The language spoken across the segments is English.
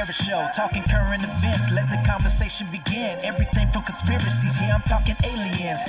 Garrett Show, talking current events, let the conversation begin. Everything from conspiracies, yeah, I'm talking aliens.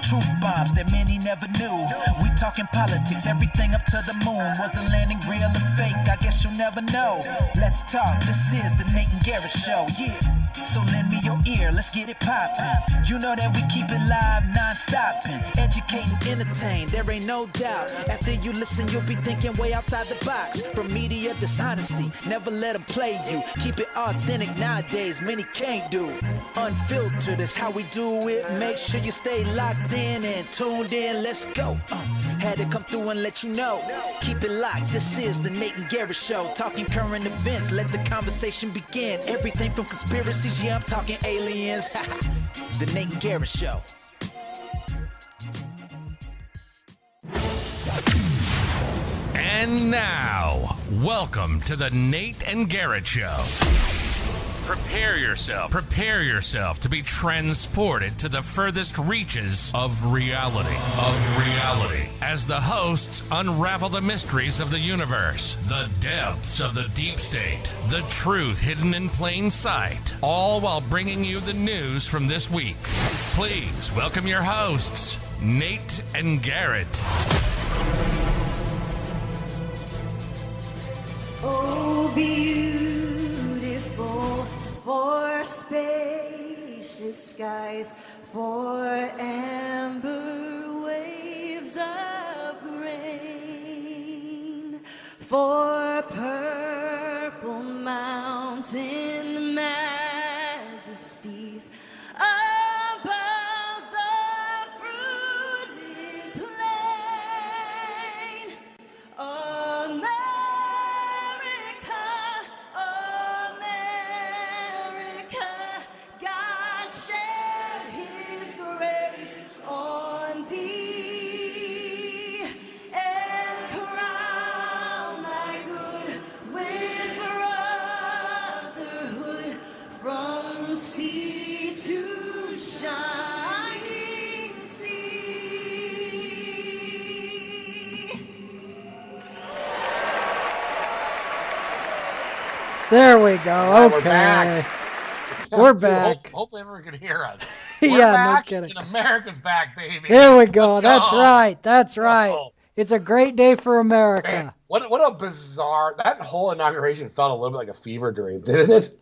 Truth bombs that many never knew. We talking politics, everything up to the moon. Was the landing real or fake? I guess you'll never know. Let's talk, this is the Nate and Garrett Show, yeah. So lend me your ear, let's get it poppin'. You know that we keep it live, non-stoppin'. Educate and entertain, there ain't no doubt. After you listen, you'll be thinking way outside the box. From media dishonesty, never let them play you. Keep it authentic nowadays, many can't do. Unfiltered is how we do it. Make sure you stay locked in and tuned in, let's go. Had to come through and let you know. Keep it locked, this is the Nate and Garrett Show. Talking current events, let the conversation begin. Everything from conspiracies, yeah, I'm talking aliens. The Nate and Garrett Show. And now, welcome to the Nate and Garrett Show. Prepare yourself. Prepare yourself to be transported to the furthest reaches of reality. As the hosts unravel the mysteries of the universe, the depths of the deep state, the truth hidden in plain sight, all while bringing you the news from this week. Please welcome your hosts, Nate and Garrett. Oh, beautiful for spacious skies, for amber waves of grain, for purple mountain majesties above the fruited plain. America, God shed His grace on thee, and crown thy good with brotherhood from sea to shining sea. There we go. Right, we're Okay. back. We're back. Hopefully everyone can hear us. Yeah, We're no back, kidding. and America's back, baby. There we go. Let's That's go. right. That's right. Oh. It's a great day for America. Man, what a bizarre, that whole inauguration felt a little bit like a fever dream, didn't it?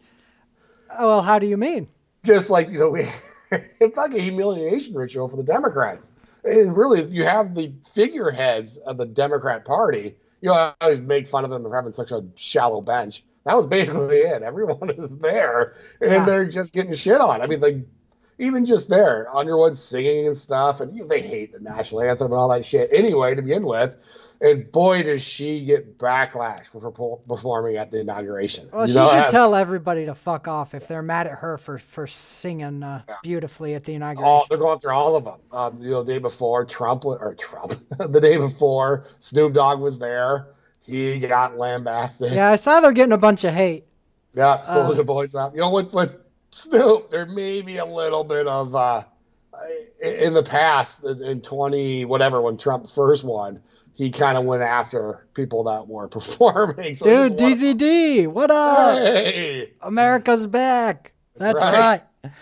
Well, how do you mean? Just like, it's like a humiliation ritual for the Democrats. And really, you have the figureheads of the Democrat Party. I always make fun of them for having such a shallow bench. That was basically it. Everyone is there, and Yeah. they're just getting shit on. I mean, like, even just there, Underwood singing and stuff, and they hate the national anthem and all that shit anyway to begin with. And boy, does she get backlash for performing at the inauguration. Well, she should tell everybody to fuck off if they're mad at her for singing beautifully at the inauguration. They're going through all of them. The day before, the day before, Snoop Dogg was there. He got lambasted. Yeah, I saw they're getting a bunch of hate. Yeah, Soulja Boy's up. With Snoop, there may be a little bit of in the past, in 20 whatever, when Trump first won, he kind of went after people that were performing. So Dude, DZD, what up? Hey, America's back. That's Right. right.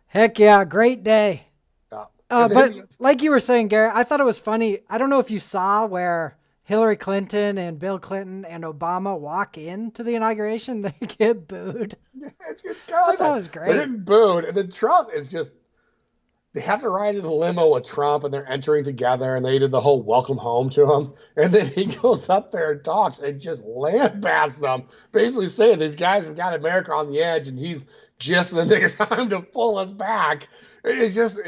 Heck yeah, great day. yeah. But like you were saying, Garrett, I thought it was funny. I don't know if you saw where Hillary Clinton and Bill Clinton and Obama walk into the inauguration. They get booed. it's kind of like That was great. They're getting booed, and then Trump is just. They have to ride in a limo with Trump, and they're entering together, and they did the whole welcome home to him. And then he goes up there and talks and just lambasts them, basically saying these guys have got America on the edge, and he's just in the nick of time to pull us back. It's just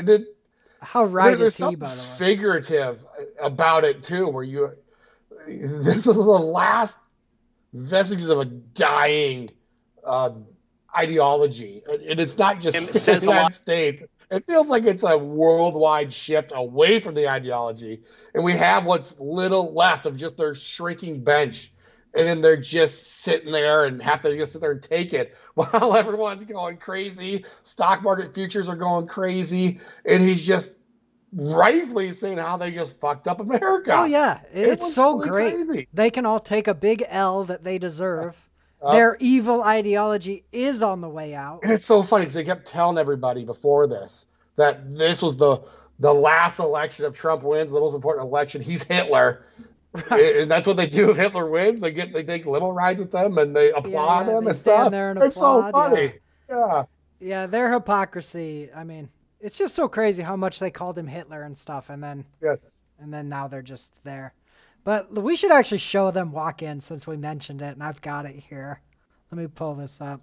How right there's is he, something by the way? figurative about it too, where this is the last vestiges of a dying ideology, and it's not just in the United States. It feels like it's a worldwide shift away from the ideology, and we have what's little left of just their shrinking bench, and then they're just sitting there and have to just sit there and take it while everyone's going crazy. Stock market futures are going crazy, and he's just rightfully saying how they just fucked up America. Oh yeah, it's was so really great. crazy. They can all take a big L that they deserve, their evil ideology is on the way out. And it's so funny because they kept telling everybody before this that this was the last election. If Trump wins, the most important election, he's Hitler. Right. And that's what they do if Hitler wins. They take limo rides with them and they applaud him and stuff. There and it's applaud, so funny. Yeah. Yeah, their hypocrisy. I mean, it's just so crazy how much they called him Hitler and stuff, and then now they're just there. But we should actually show them walk in since we mentioned it, and I've got it here. Let me pull this up.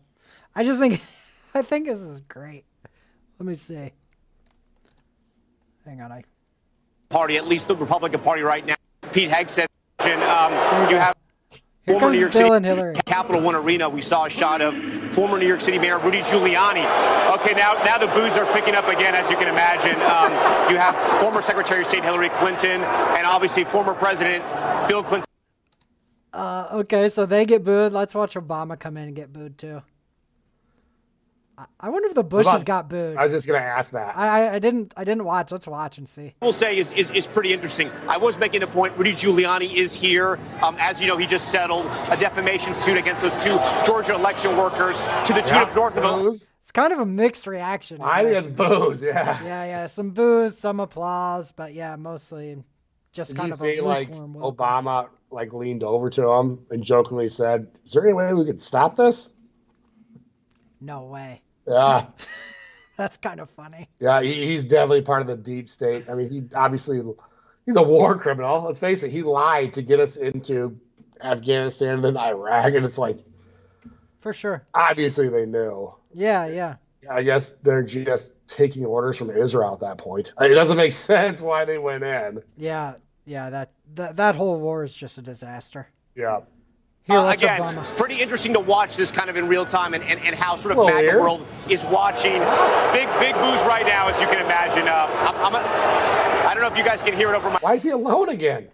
I think this is great. Let me see. Hang on, Party, at least the Republican Party right now. Pete Hegseth, you have here former New York Bill City and Hillary. Capital One Arena. We saw a shot of former New York City Mayor Rudy Giuliani. Okay, now the boos are picking up again, as you can imagine. You have former Secretary of State Hillary Clinton and obviously former President Bill Clinton. Okay, so they get booed. Let's watch Obama come in and get booed too. I wonder if the Bushes got booed. I was just gonna ask that. I didn't watch. Let's watch and see. We'll say is pretty interesting. I was making the point. Rudy Giuliani is here. As you know, he just settled a defamation suit against those 2 Georgia election workers to the tune of north of booze. It's kind of a mixed reaction. I think it's booze. Yeah. Yeah. Some booze, some applause, but yeah, mostly just kind of a lukewarm welcome. Obama leaned over to him and jokingly said, "Is there any way we could stop this?" No way. Yeah. That's kind of funny. Yeah, he's definitely part of the deep state. I mean, he's a war criminal. Let's face it, he lied to get us into Afghanistan and then Iraq, and it's like, for sure. Obviously, they knew. Yeah. I guess they're just taking orders from Israel at that point. It doesn't make sense why they went in. Yeah. That whole war is just a disaster. Yeah. Here, again, Obama. Pretty interesting to watch this kind of in real time and how sort of MAGA world is watching. Big boos right now, as you can imagine. I don't know if you guys can hear it over my... Why is he alone again?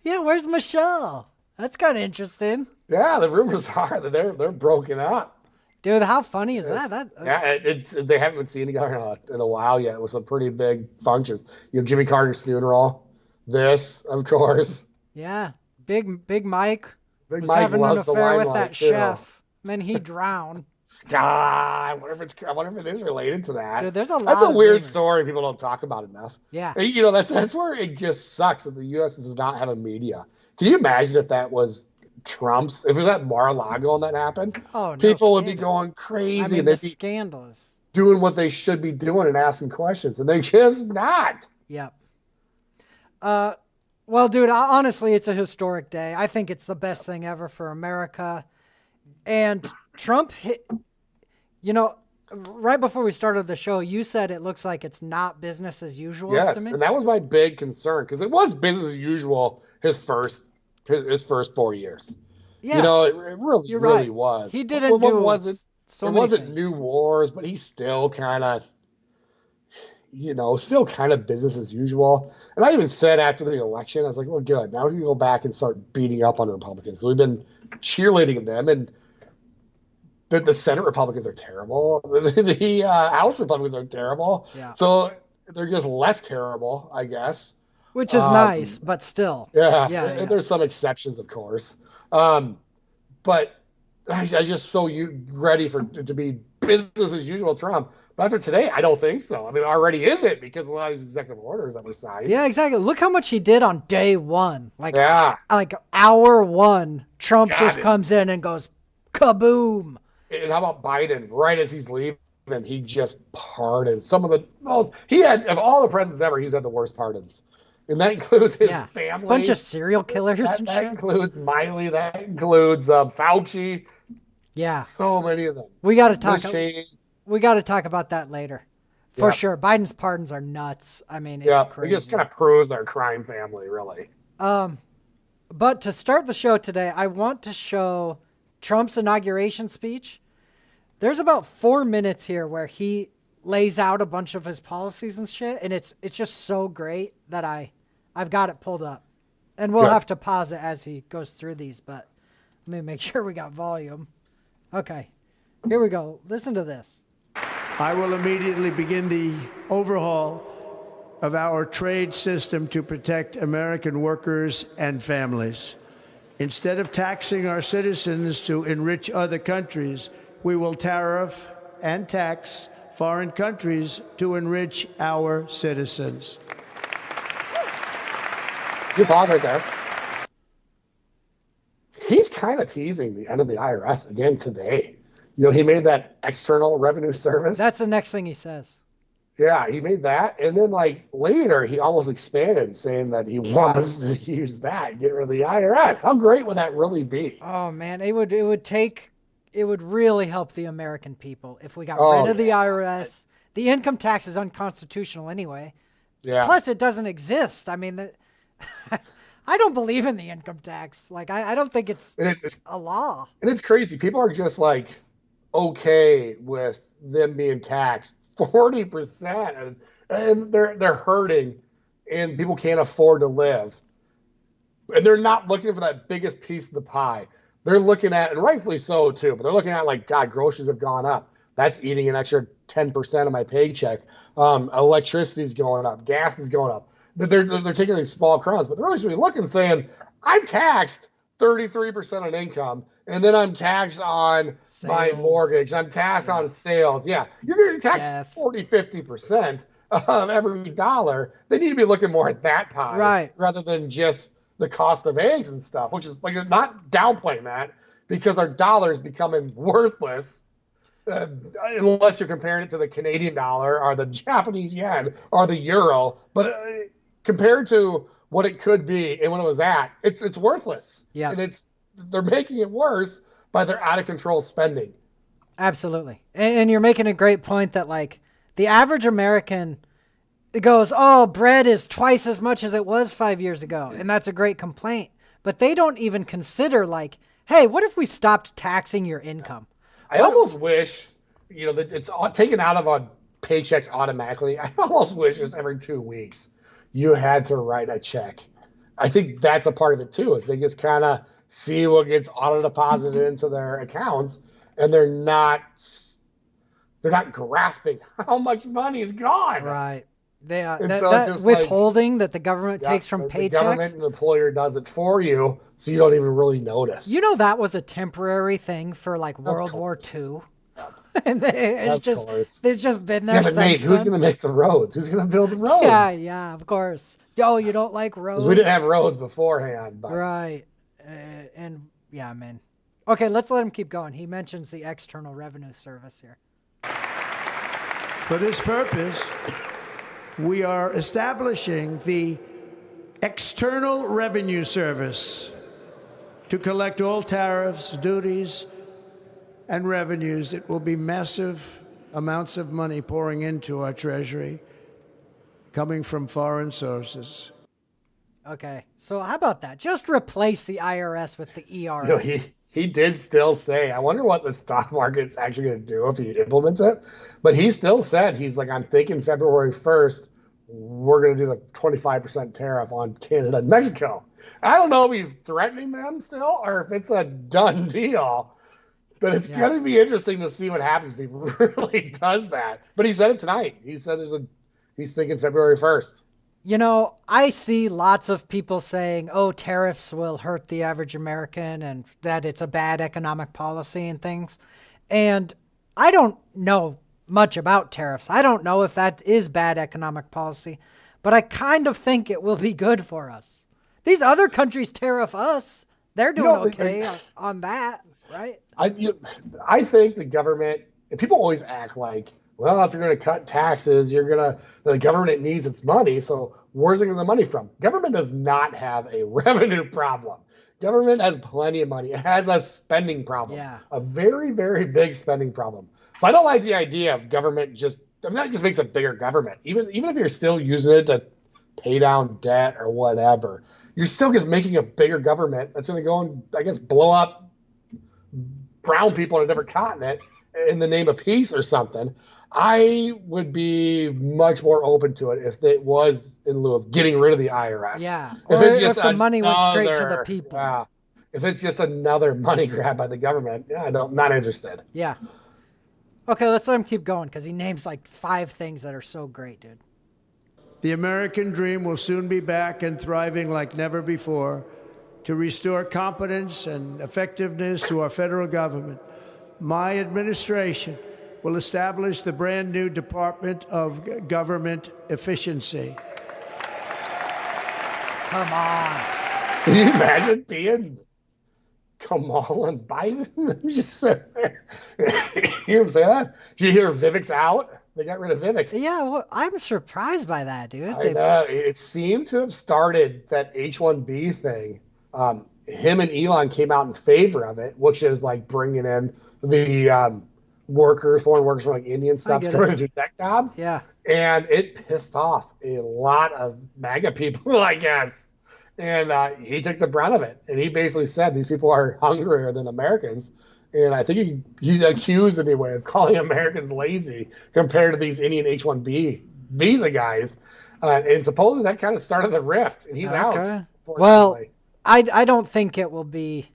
Yeah, where's Michelle? That's kind of interesting. Yeah, the rumors are that they're broken up. Dude, how funny is that? They haven't been seeing together in a while yet. It was some pretty big functions. You have Jimmy Carter's funeral. This, of course. Yeah, Big Mike. Big was Mike having an affair with that too. Chef. And then he drowned. God, I wonder if it is related to that. Dude, there's a lot. That's a of weird rumors. story people don't talk about enough. Yeah. And, that's where it just sucks that the U.S. does not have a media. Can you imagine if that was Trump's? If it was at Mar-a-Lago and that happened? Oh, no people would kidding. be going crazy. I mean, and they'd the be scandalous. doing what they should be doing and asking questions, and they're just not. Yep. Well, dude, honestly, it's a historic day. I think it's the best thing ever for America. And Trump hit, right before we started the show, you said it looks like it's not business as usual Yes, to me. and that was my big concern because it was business as usual his first 4 years. Yeah. It really was. He didn't do so many wasn't things. new wars, but he's still kind of, business as usual. And I even said after the election, I was like, well, good. Now we can go back and start beating up on the Republicans. We've been cheerleading them, and the Senate Republicans are terrible. The House Republicans are terrible. Yeah. So they're just less terrible, I guess. Which is nice, but still. Yeah. There's some exceptions, of course. But I just so ready to be business as usual Trump. But after today, I don't think so. I mean, already is it because of a lot of these executive orders that were signed. Yeah, exactly. Look how much he did on day one. Like hour one, Trump comes in and goes, kaboom. And how about Biden? Right as he's leaving, he just pardoned some of the. He had, of all the presidents ever, he's had the worst pardons. And that includes his family. Bunch of serial killers and shit. That includes Miley. That includes Fauci. Yeah. So many of them. We got to talk about that later. For sure. Biden's pardons are nuts. I mean, it's crazy. It just kind of proves our crime family, really. But to start the show today, I want to show Trump's inauguration speech. There's about 4 minutes here where he lays out a bunch of his policies and shit, and it's just so great that I've got it pulled up. And we'll have to pause it as he goes through these, but let me make sure we got volume. Okay, here we go. Listen to this. I will immediately begin the overhaul of our trade system to protect American workers and families. Instead of taxing our citizens to enrich other countries, we will tariff and tax foreign countries to enrich our citizens. You pause right there. He's kind of teasing the end of the IRS again today. You know, he made that external revenue service. That's the next thing he says. Yeah, he made that. And then, like, later, he almost expanded, saying that he wants to use that and get rid of the IRS. How great would that really be? Oh, man. It would really help the American people if we got rid of the IRS. The income tax is unconstitutional anyway. Yeah. Plus, it doesn't exist. I mean, I don't believe in the income tax. Like, I don't think it's a law. And it's crazy. People are just, like, okay with them being taxed 40%, and they're hurting, and people can't afford to live. And they're not looking for that biggest piece of the pie. They're looking at, and rightfully so too, but they're looking at, like, God, groceries have gone up. That's eating an extra 10% of my paycheck. Electricity's going up. Gas is going up. They're taking these small crumbs, but they're really should be looking, saying, I'm taxed 33% on income, and then I'm taxed on my mortgage. I'm taxed on sales. Yeah, you're going to tax 40, 50% of every dollar. They need to be looking more at that pie, right, rather than just the cost of eggs and stuff, which is, like, not downplaying that, because our dollar is becoming worthless unless you're comparing it to the Canadian dollar or the Japanese yen or the euro. But compared to what it could be and when it was at, it's worthless. Yeah, and they're making it worse by their out of control spending. Absolutely, and you're making a great point that, like, the average American goes, "Oh, bread is twice as much as it was 5 years ago," and that's a great complaint. But they don't even consider, like, hey, what if we stopped taxing your income? I almost wish, you know, that it's taken out of our paychecks automatically. I almost wish just every 2 weeks you had to write a check. I think that's a part of it too, is they just kind of see what gets auto deposited into their accounts, and they're not grasping how much money is gone. Right. They are that withholding that the government takes from paychecks. The government and the employer does it for you, so you don't even really notice. You know, that was a temporary thing for, like, World War II. And it's just been there since Nate, who's going to make the roads? Who's going to build the roads? Yeah, of course. Oh, you don't like roads? We didn't have roads beforehand. But. Right. And yeah, man. Okay, let's let him keep going. He mentions the External Revenue Service here. For this purpose, we are establishing the External Revenue Service to collect all tariffs, duties, and revenues. It will be massive amounts of money pouring into our treasury, coming from foreign sources. Okay, so how about that? Just replace the IRS with the ERS. You know, he did still say, I wonder what the stock market's actually going to do if he implements it. But he still said, he's like, I'm thinking February 1st, we're going to do the 25% tariff on Canada and Mexico. I don't know if he's threatening them still or if it's a done deal. But it's going to be interesting to see what happens if he really does that. But he said it tonight. He said he's thinking February 1st. You know, I see lots of people saying, oh, tariffs will hurt the average American and that it's a bad economic policy and things. And I don't know much about tariffs. I don't know if that is bad economic policy, but I kind of think it will be good for us. These other countries tariff us. They're doing okay on that, right? I think the government, and people always act like, well, if you're going to cut taxes, the government needs its money. So where's it getting the money from? Government does not have a revenue problem. Government has plenty of money. It has a spending problem, a very, very big spending problem. So I don't like the idea of government that just makes a bigger government. Even if you're still using it to pay down debt or whatever, you're still just making a bigger government that's going to go and, I guess, blow up brown people on a different continent in the name of peace or something. I would be much more open to it if it was in lieu of getting rid of the IRS. Yeah, if the money went straight to the people. If it's just another money grab by the government, I'm not interested. Yeah. Okay, let's let him keep going because he names like 5 things that are so great, dude. The American dream will soon be back and thriving like never before. to restore competence and effectiveness to our federal government. My administration will establish the brand new Department of Government Efficiency. Come on. Can you imagine being Kamala and Biden? Just sit there. You hear him say that? Did you hear Vivek's out? They got rid of Vivek. Yeah, well, I'm surprised by that, dude. I know. It seemed to have started that H-1B thing. Him and Elon came out in favor of it, which is like bringing in the foreign workers from like Indian stuff to go to do tech jobs. Yeah. And it pissed off a lot of MAGA people, I guess. And he took the brunt of it. And he basically said these people are hungrier than Americans. And I think he's accused anyway of calling Americans lazy compared to these Indian H-1B visa guys. And supposedly that kind of started the rift. And he's out. Well, I don't think it will be.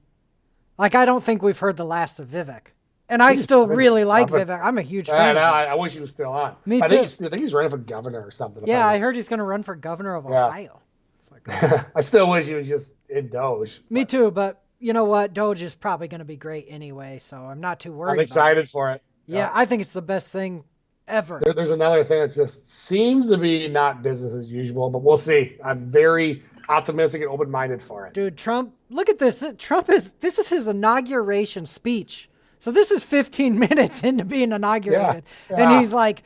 Like, I don't think we've heard the last of Vivek. And I still really like Vivek. I'm a huge fan. I wish he was still on. Me too. I think he's running for governor or something. Yeah, I heard he's going to run for governor of Ohio. It's like, I still wish he was just in Doge. Me too, but you know what? Doge is probably going to be great anyway, so I'm not too worried. I'm excited for it. Yeah, I think it's the best thing ever. There's another thing that just seems to be not business as usual, but we'll see. I'm very optimistic and open-minded for it. Dude, Trump, look at this. This is his inauguration speech. So this is 15 minutes into being inaugurated. Yeah. And he's like,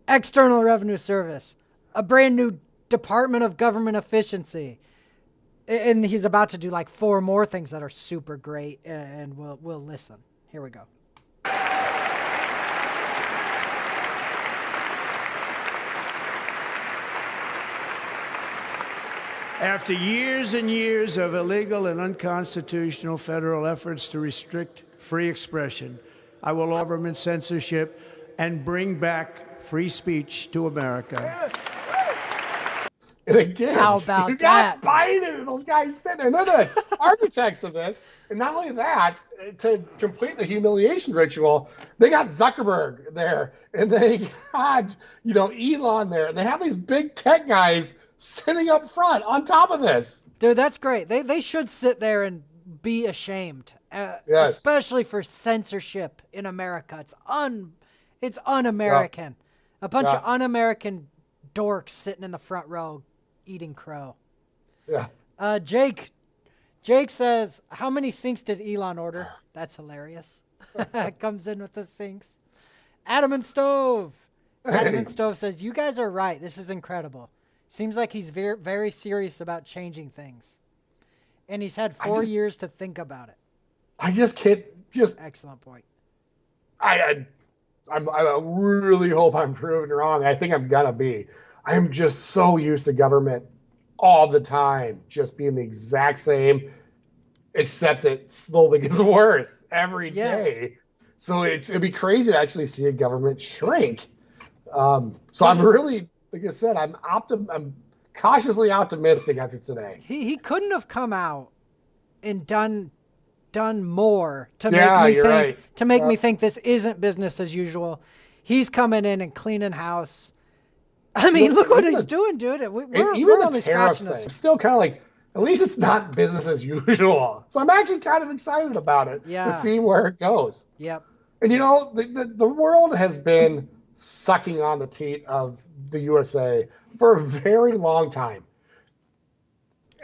External Revenue Service, a brand new Department of Government Efficiency. And he's about to do like 4 more things that are super great. And we'll listen. Here we go. After years and years of illegal and unconstitutional federal efforts to restrict free expression, I will overcome government censorship and bring back free speech to America. And again, how about you that? Got Biden and those guys sitting there. And they're the architects of this. And not only that, to complete the humiliation ritual, they got Zuckerberg there. And they got, Elon there. And they have these big tech guys sitting up front on top of this. Dude, that's great. They should sit there and be ashamed, yes. Especially for censorship in America. It's un-American. Yeah. A bunch of un-American dorks sitting in the front row eating crow. Yeah. Jake says, how many sinks did Elon order? That's hilarious. Comes in with the sinks. Adam and Stove says, you guys are right. This is incredible. Seems like he's very, very serious about changing things. And he's had 4 years to think about it. I just can't Excellent point. I really hope I'm proven wrong. I think I'm gonna be. I'm just so used to government all the time just being the exact same, except it slowly gets worse every day. So it'd be crazy to actually see a government shrink. So I'm really, like I said, I'm cautiously optimistic after today. He couldn't have come out and done more to make me think this isn't business as usual. He's coming in and cleaning house. I mean, look what he's doing, dude. We're only scratching this. I'm still kind of like, at least it's not business as usual. So I'm actually kind of excited about it to see where it goes. Yep. And the world has been sucking on the teat of the USA for a very long time.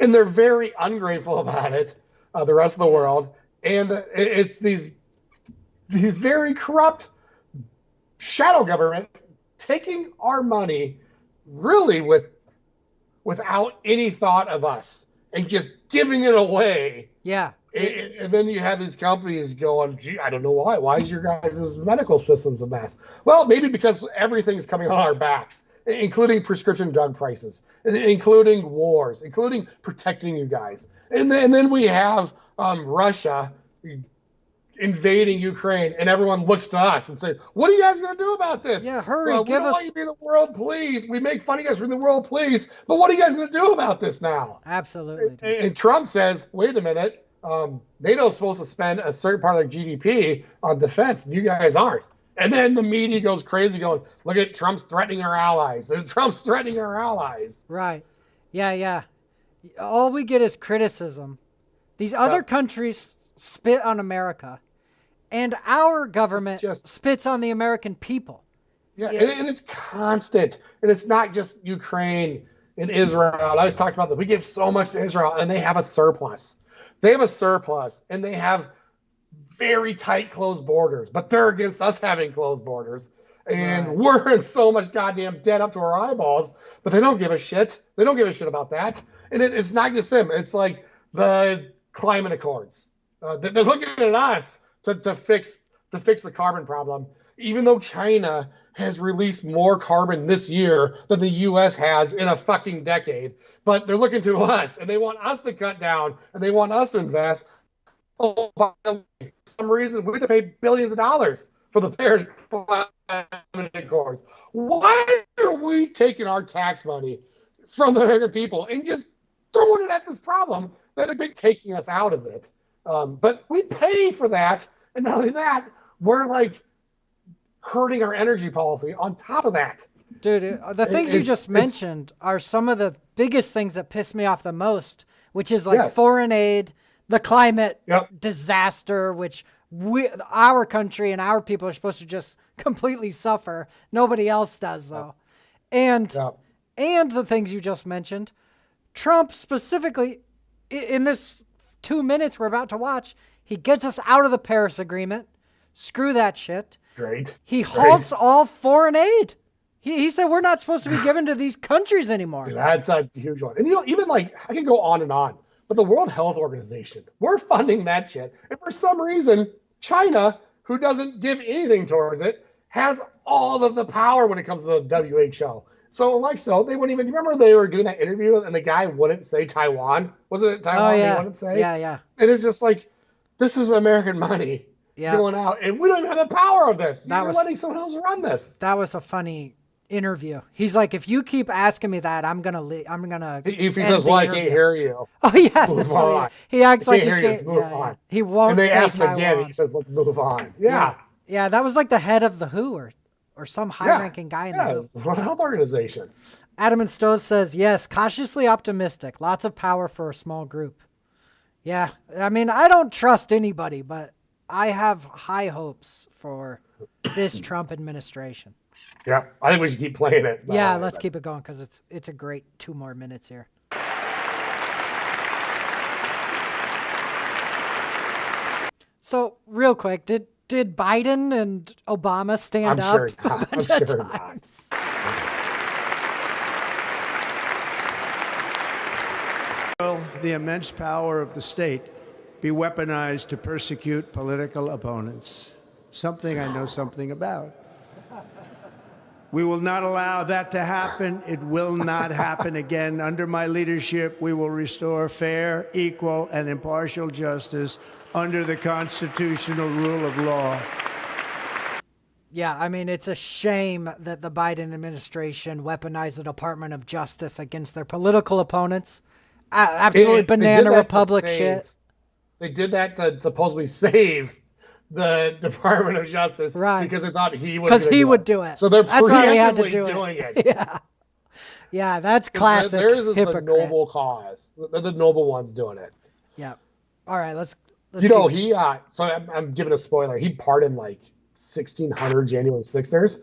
And they're very ungrateful about it, the rest of the world. And it's these very corrupt shadow government taking our money really without any thought of us and just giving it away. Yeah. And then you have these companies going, gee, I don't know why. Why is your guys' medical system's a mess? Well, maybe because everything's coming on our backs, including prescription drug prices, including wars, including protecting you guys. And then we have Russia invading Ukraine, and everyone looks to us and say, what are you guys going to do about this? Yeah, hurry, we don't want you to be the world police. We make fun of you guys for the world police, but what are you guys going to do about this now? Absolutely. And Trump says, wait a minute, NATO's supposed to spend a certain part of their GDP on defense, and you guys aren't. And then the media goes crazy going, look at Trump's threatening our allies. Trump's threatening our allies. Right. Yeah. All we get is criticism. These other countries spit on America, and our government spits on the American people. Yeah, and it's constant. And it's not just Ukraine and Israel. I always talked about that. We give so much to Israel, and they have a surplus. They have a surplus, and they have very tight closed borders, but they're against us having closed borders. And we're in so much goddamn debt up to our eyeballs, but they don't give a shit. They don't give a shit about that. And it's not just them. It's like the climate accords. They're looking at us to fix the carbon problem, even though China has released more carbon this year than the U.S. has in a fucking decade. But they're looking to us, and they want us to cut down, and they want us to invest. Oh, by the way, for some reason, we have to pay billions of dollars for the Paris Climate Accords. Why are we taking our tax money from the American people and just throwing it at this problem that have been taking us out of it? But we pay for that, and not only that, we're like hurting our energy policy on top of that. Dude, the things you just mentioned are some of the biggest things that piss me off the most, which is like foreign aid, the climate disaster, which our country and our people are supposed to just completely suffer. Nobody else does, though. And the things you just mentioned, Trump specifically, in this 2 minutes we're about to watch, he gets us out of the Paris Agreement. Screw that shit. Great. He halts all foreign aid. He said we're not supposed to be given to these countries anymore. That's a huge one. And even like, I can go on and on, but the World Health Organization, we're funding that shit. And for some reason, China, who doesn't give anything towards it, has all of the power when it comes to the WHO. So they wouldn't even, remember they were doing that interview and the guy wouldn't say Taiwan? Wasn't it Taiwan he wouldn't say? Yeah. And it's just like, this is American money going out, and we don't even have the power of this. You're letting someone else run this. That was a funny interview. He's like, if you keep asking me that, I'm gonna leave. I'm gonna. If he says, "Well, I can't hear you," oh yeah, that's right. He acts like he can't. Move on. He won't. And they say ask him Taiwan. again. And he says, "Let's move on." Yeah. That was like the head of the WHO or some high-ranking guy in the WHO. The World Health Organization. Adam and Stowe says, yes, cautiously optimistic. Lots of power for a small group. Yeah, I mean, I don't trust anybody, but I have high hopes for this Trump administration. Yeah, I think we should keep playing it. Yeah, let's keep it going because it's a great 2 more minutes here. So, real quick, did Biden and Obama stand up a bunch of times? Will the immense power of the state be weaponized to persecute political opponents? Something I know something about. We will not allow that to happen. It will not happen again. Under my leadership, we will restore fair, equal, and impartial justice under the constitutional rule of law. Yeah, I mean, it's a shame that the Biden administration weaponized the Department of Justice against their political opponents. Absolutely banana republic shit. They did that to supposedly save the Department of Justice, because they thought he would do it. So they're preemptively doing it. Yeah, that's classic. Theirs is the noble cause. They're the noble ones doing it. Yeah. All right, let's he so I'm giving a spoiler. He pardoned like 1,600 January 6ers,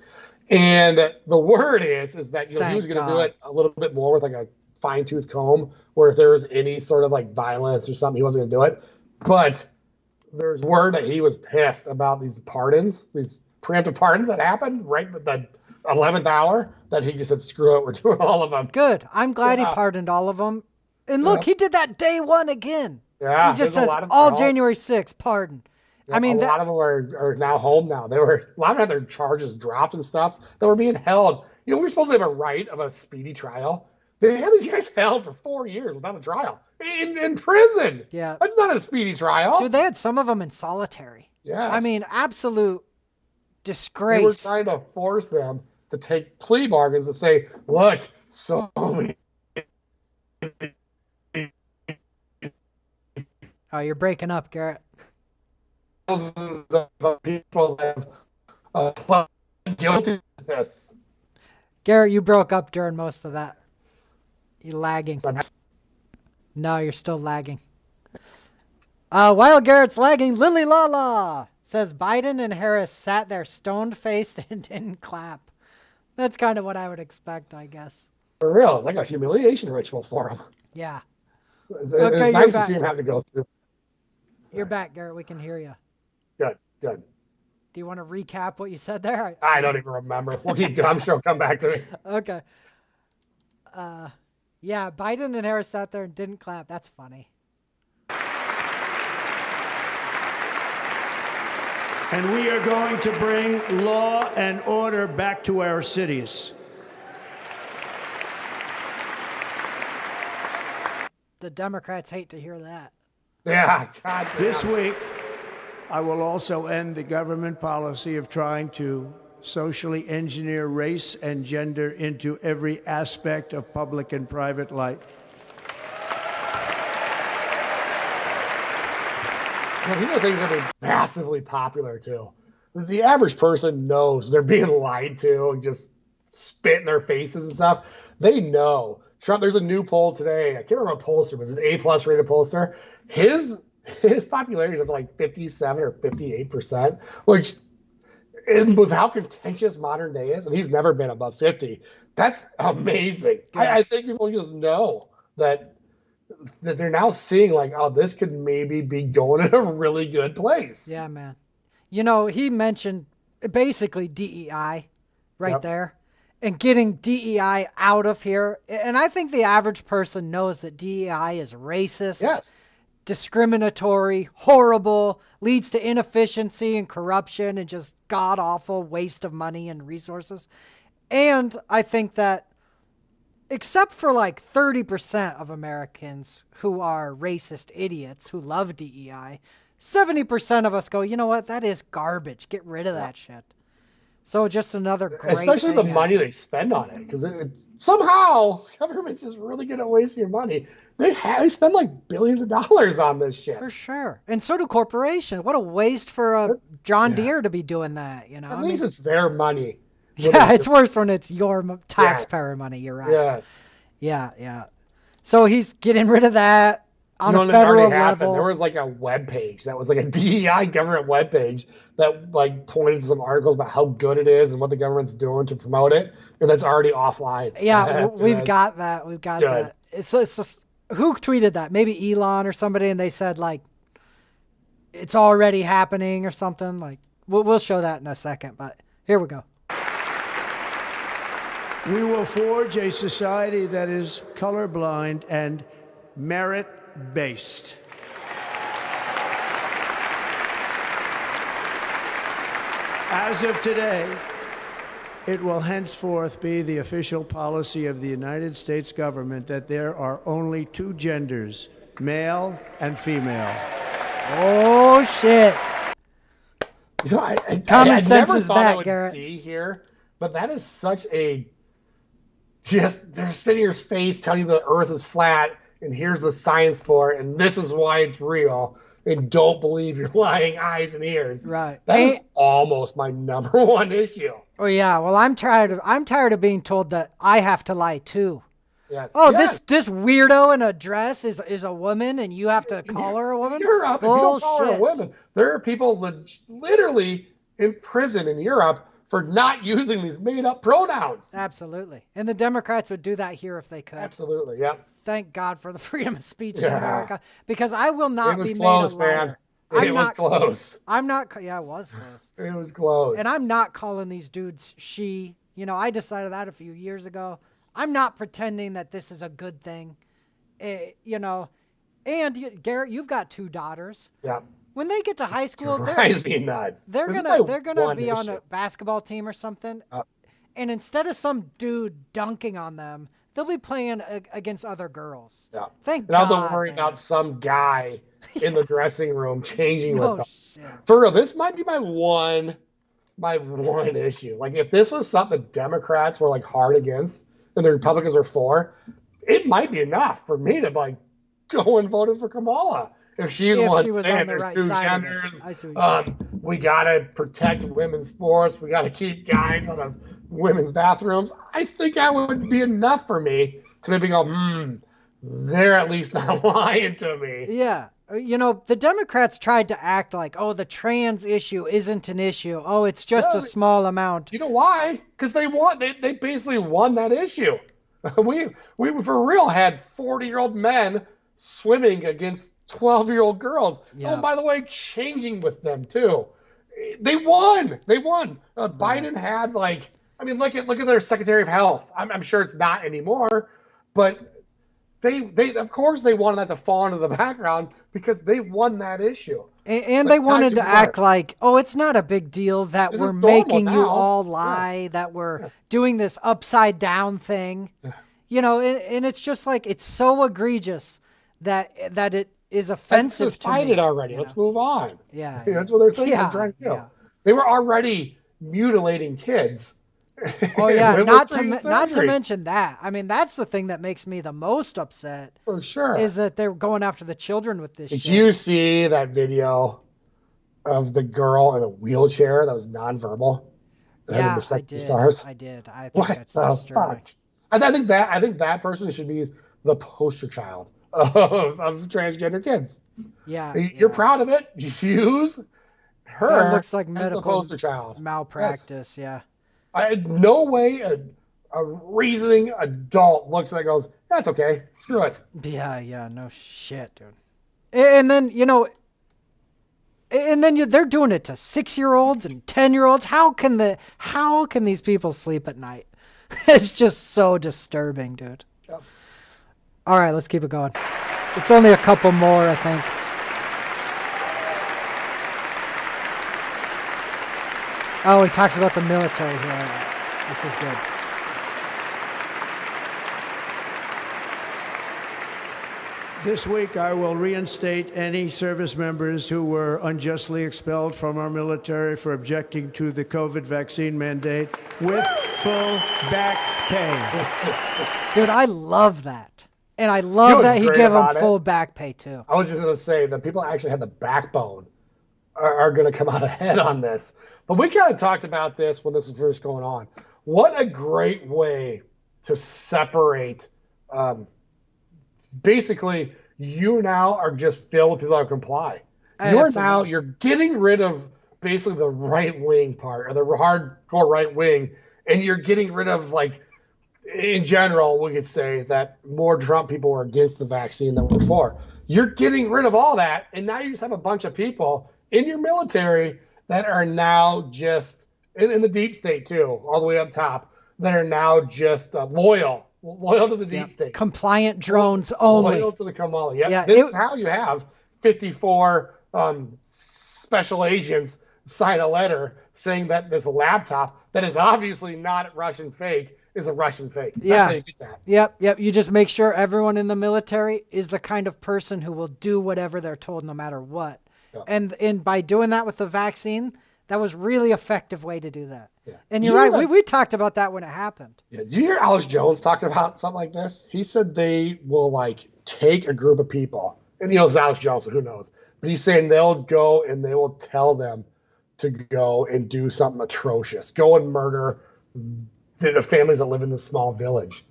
and the word is that he was going to do it a little bit more with like a fine-tooth comb, where if there was any sort of like violence or something, he wasn't going to do it. But there's word that he was pissed about these pardons, these preemptive pardons that happened right at the 11th hour, that he just said, screw it, we're doing all of them. Good. I'm glad he pardoned all of them. And look, he did that day one again. Yeah, he just says, all January 6th, pardon. Yeah, I mean, a lot of them are now home now. A lot of them had their charges dropped and stuff that were being held. We were supposed to have a right of a speedy trial. They had these guys held for 4 years without a trial in prison. Yeah. That's not a speedy trial. Dude, they had some of them in solitary. Yeah. I mean, absolute disgrace. They were trying to force them to take plea bargains and say, look, so many. Oh, you're breaking up, Garrett. Thousands of people have pled guilty to this. Garrett, you broke up during most of that. You're lagging. No, you're still lagging. While Garrett's lagging, Lily Lala says Biden and Harris sat there stone-faced and didn't clap. That's kind of what I would expect, I guess. For real, it's like a humiliation ritual for him. Yeah. It's Okay, nice to see him have to go through. You're back, Garrett. We can hear you. Good. Do you want to recap what you said there? I don't even remember. I'm sure it'll come back to me. Okay. Yeah, Biden and Harris sat there and didn't clap. That's funny. And we are going to bring law and order back to our cities. The Democrats hate to hear that. Yeah, God. This week, I will also end the government policy of trying to socially engineer race and gender into every aspect of public and private life. Well, these are things that are massively popular, too. The average person knows they're being lied to and just spit in their faces and stuff. They know. Trump, there's a new poll today. I can't remember what pollster, but it's an A+ rated pollster. His popularity is up to like 57 or 58%, which, and with how contentious modern day is, and he's never been above 50, that's amazing. I think people just know that they're now seeing like, oh, this could maybe be going in a really good place. Yeah, man. You know, he mentioned basically DEI right there and getting DEI out of here. And I think the average person knows that DEI is racist, discriminatory, horrible, leads to inefficiency and corruption and just god-awful waste of money and resources. And I think that except for like 30% of Americans who are racist idiots who love DEI, 70% of us go, you know what? That is garbage. Get rid of that shit. So just another great Especially the money they spend on it. Because somehow government's just really good at wasting your money. They spend like billions of dollars on this shit. For sure. And so do corporations. What a waste for a John Deere to be doing that. You know, At least it's their money. Yeah, it's worse when it's your taxpayer money. You're right. Yes. Yeah. So he's getting rid of that on a federal level. There was like a web page that was like a DEI government web page that like pointed to some articles about how good it is and what the government's doing to promote it, and that's already offline. Yeah, we've got that. We've got that. It's just, who tweeted that? Maybe Elon or somebody, and they said like it's already happening or something. Like we'll show that in a second, but here we go. We will forge a society that is colorblind and merit-based. As of today, it will henceforth be the official policy of the United States government that there are only two genders, male and female. Oh, shit. You know, Common sense never is thought back, I would Garrett. be here, but that is such a they're spinning your face, telling you the Earth is flat, and here's the science for it, and this is why it's real, and don't believe your lying eyes and ears. Right. That is almost my number one issue. Oh yeah. Well, I'm tired of being told that I have to lie too. Yes. Oh, this weirdo in a dress is a woman, and you have to call her a woman? Europe, if you don't call her a woman, there are people literally in prison in Europe for not using these made-up pronouns. Absolutely. And the Democrats would do that here if they could. Absolutely, yeah. Thank God for the freedom of speech in America, because I will not be close, made a liar. Man. It was close. I'm not. Yeah, it was close. It was close. And I'm not calling these dudes she. You know, I decided that a few years ago. I'm not pretending that this is a good thing. You know, and Garrett, you've got two daughters. Yeah. When they get to high school, drives me nuts. They're gonna be on a basketball team or something, and instead of some dude dunking on them, they'll be playing against other girls. Yeah. Thank God. God. Now they'll worry about some guy in the dressing room changing with them. Shit. For real, this might be my one issue. Like if this was something the Democrats were like hard against and the Republicans are for, it might be enough for me to like go and vote for Kamala. If she's one saying there's two genders, we got to protect women's sports, we got to keep guys out of women's bathrooms, I think that would be enough for me to maybe go, they're at least not lying to me. Yeah. You know, the Democrats tried to act like, oh, the trans issue isn't an issue. Oh, it's just a small amount. You know why? Because they won. They basically won that issue. We for real had 40-year-old men swimming against 12-year-old girls. Yeah. Oh, by the way, changing with them too. They won. Biden had look at their Secretary of Health. I'm sure it's not anymore, but they of course they wanted that to fall into the background because they won that issue. And they wanted to act like, oh, it's not a big deal that we're making you all lie, that we're doing this upside down thing. You know, and it's just like, it's so egregious that it is offensive Let's to me. decided already. Let's move on. Yeah. That's what they're thinking. Yeah, They're trying to do. yeah. They were already mutilating kids. Oh yeah, with not to surgeries. mention that. I mean, that's the thing that makes me the most upset. For sure. Is that they're going after the children with this Did shit. you see that video of the girl in a wheelchair that was nonverbal? Yeah, the I sexy did. stars? I did. I think What that's the disturbing. fuck? I think that person should be the poster child of transgender kids. Yeah. You're proud of it. Use her. That looks like as medical the poster child. malpractice. Yeah. No way a reasoning adult looks at it and goes, that's okay. Screw it. Yeah. No shit, dude. And then, you know, they're doing it to 6-year-olds and 10-year-olds. How can these people sleep at night? It's just so disturbing, dude. Yep. All right, let's keep it going. It's only a couple more, I think. Oh, he talks about the military here. This is good. This week, I will reinstate any service members who were unjustly expelled from our military for objecting to the COVID vaccine mandate with full back pay. Dude, I love that. And I love that he gave them full back pay, too. I was just going to say that people actually have the backbone are going to come out ahead on this. But we kind of talked about this when this was first going on. What a great way to separate. Basically, you now are just filled with people that comply. You're getting rid of basically the right wing part, or the hardcore right wing, and you're getting rid of, like, in general, we could say that more Trump people were against the vaccine than were for. You're getting rid of all that, and now you just have a bunch of people in your military that are now just in the deep state too, all the way up top, that are now just loyal to the deep state. Compliant drones only. Loyal to the Kamala. Yep. Yeah, This is how you have 54 special agents sign a letter saying that this laptop that is obviously not Russian fake is a Russian fake. That's how you get that. Yep. You just make sure everyone in the military is the kind of person who will do whatever they're told no matter what. Yep. And by doing that with the vaccine, that was really effective way to do that. Yeah. And you're right. We talked about that when it happened. Yeah. Did you hear Alex Jones talking about something like this? He said they will, like, take a group of people, and it's Alex Jones, so who knows? But he's saying they'll go and they will tell them to go and do something atrocious, go and murder the families that live in this small village.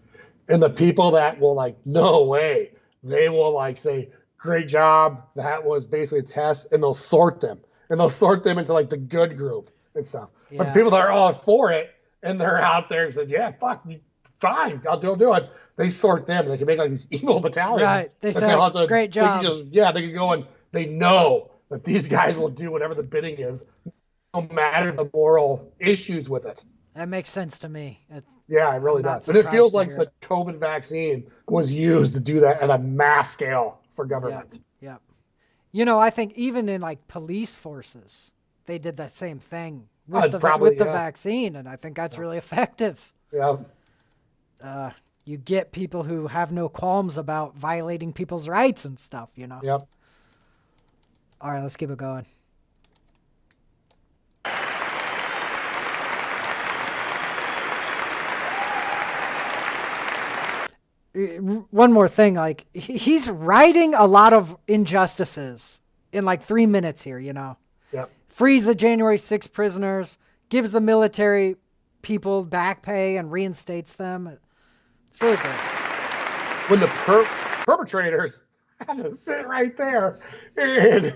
And the people that will, like, no way, they will, like, say, great job, that was basically a test, and they'll sort them. And they'll sort them into, like, the good group and stuff. Yeah. But the people that are all for it, and they're out there and said, yeah, fuck, fine, I'll do it. They sort them. They can make, like, these evil battalions. Right. They say, great job. They can go and they know that these guys will do whatever the bidding is, no matter the moral issues with it. That makes sense to me. Yeah, it really does. And it feels like the COVID vaccine was used to do that at a mass scale for government. Yeah. You know, I think even in, like, police forces, they did that same thing with the vaccine, and I think that's really effective. Yeah. You get people who have no qualms about violating people's rights and stuff, you know? Yep. All right, let's keep it going. One more thing, like, he's righting a lot of injustices in, like, 3 minutes here, you know? Yep. Frees the January 6th prisoners, gives the military people back pay and reinstates them. It's really good. When the perpetrators have to sit right there, and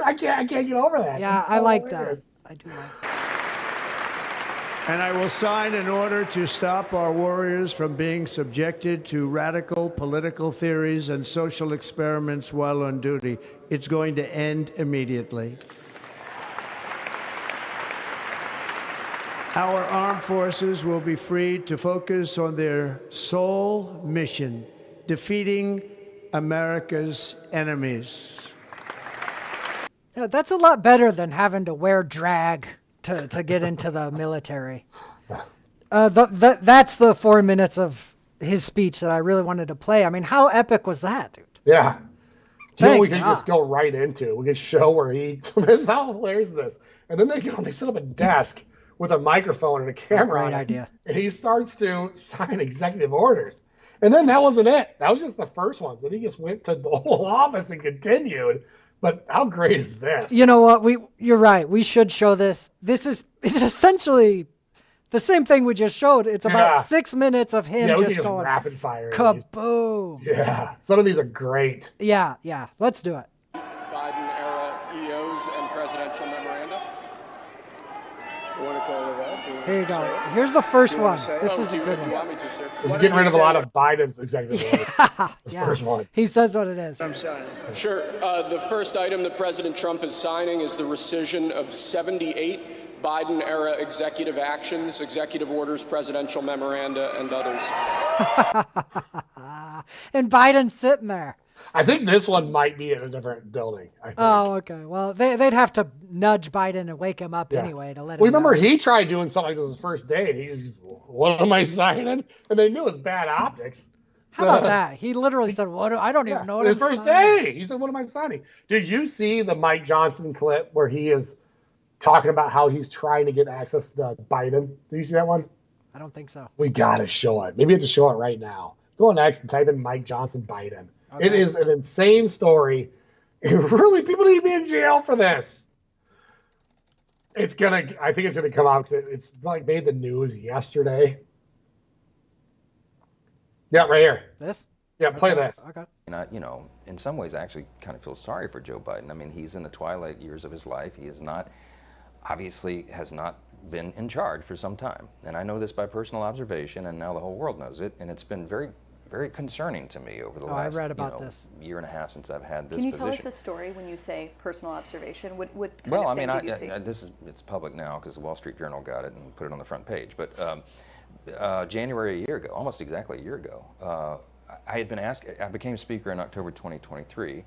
I can't get over that. Yeah, It's so I like hilarious. that. I do like that. And I will sign an order to stop our warriors from being subjected to radical political theories and social experiments while on duty. It's going to end immediately. Our armed forces will be freed to focus on their sole mission, defeating America's enemies. Yeah, that's a lot better than having to wear drag to get into the military. That's the 4 minutes of his speech that I really wanted to play. I mean, how epic was that, dude? Yeah. You know, Thank we could just God. go right into. We could show where he. This is how hilarious is this. And then they set up a desk with a microphone and a camera. Great on it, idea. And he starts to sign executive orders. And then that wasn't it. That was just the first ones. Then he just went to the whole office and continued. But how great is this? You know what? You're right. We should show this. It's essentially the same thing we just showed. It's about 6 minutes of him we can just going rapid fire. kaboom. Yeah, some of these are great. Yeah. Let's do it. Biden era EOs and presidential memoranda. You want to call it up? Here you go. Here's the first one. say it? This is a good You one. want me to, sir? This is getting rid of a lot of Biden's executive orders. Yeah. First one. He says what it is. I'm signing. Sure. The first item that President Trump is signing is the rescission of 78 Biden-era executive actions, executive orders, presidential memoranda, and others. And Biden's sitting there. I think this one might be in a different building. I think. Oh, okay. Well, they'd have to nudge Biden and wake him up anyway to let him We remember know. he tried doing something like this his first day, and he's just, what am I signing? And they knew it was bad optics. How about that? He literally said, I don't even know what his I'm first signing." day. He said, what am I signing? Did you see the Mike Johnson clip where he is talking about how he's trying to get access to Biden? Did you see that one? I don't think so. We got to show it. Maybe we have to show it right now. Go on X and type in Mike Johnson Biden. Okay. It is an insane story. Really, people need to be in jail for this. I think it's gonna come out because it's like made the news yesterday. Yeah, right here. This? Yeah, play this. Okay. And in some ways, I actually kind of feel sorry for Joe Biden. I mean, he's in the twilight years of his life. He is not, obviously, has not been in charge for some time. And I know this by personal observation, and now the whole world knows it. And it's been very, very concerning to me over the last I read about this. year and a half since I've had this Can you position. tell us a story when you say personal observation? What kind Well, of I thing mean, did you see? it's public now because the Wall Street Journal got it and put it on the front page. But January a year ago, almost exactly a year ago, I had been asked. I became Speaker in October 2023,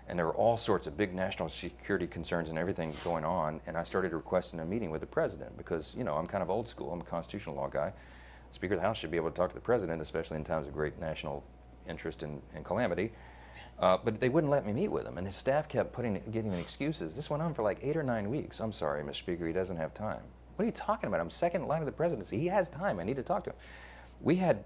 and there were all sorts of big national security concerns and everything going on. And I started requesting a meeting with the president because I'm kind of old school. I'm a constitutional law guy. Speaker of the House should be able to talk to the president, especially in times of great national interest and calamity. But they wouldn't let me meet with him, and his staff kept giving me excuses. This went on for like 8 or 9 weeks. I'm sorry, Mr. Speaker, he doesn't have time. What are you talking about? I'm second in line of the presidency. He has time. I need to talk to him. We had...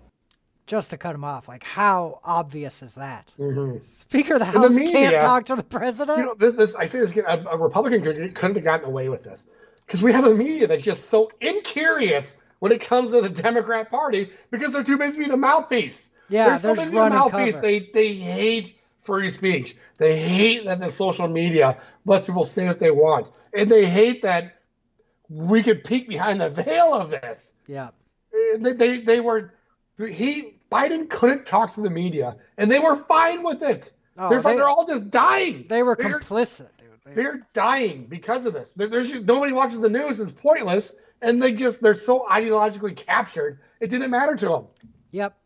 Just to cut him off, like how obvious is that? Mm-hmm. Speaker of the In the House media, can't talk to the president? This I say this again, a Republican couldn't have gotten away with this because we have a media that's just so incurious when it comes to the Democrat Party because they're too busy being a mouthpiece. Yeah, they're so they're busy just being a running mouthpiece. cover. They hate free speech. They hate that the social media lets people say what they want, and they hate that we could peek behind the veil of this. Yeah. Biden couldn't talk to the media, and they were fine with it. Oh, they're all just dying. They were complicit, dude. They're dying because of this. Nobody watches the news. It's pointless, and they're so ideologically captured. It didn't matter to them. Yep.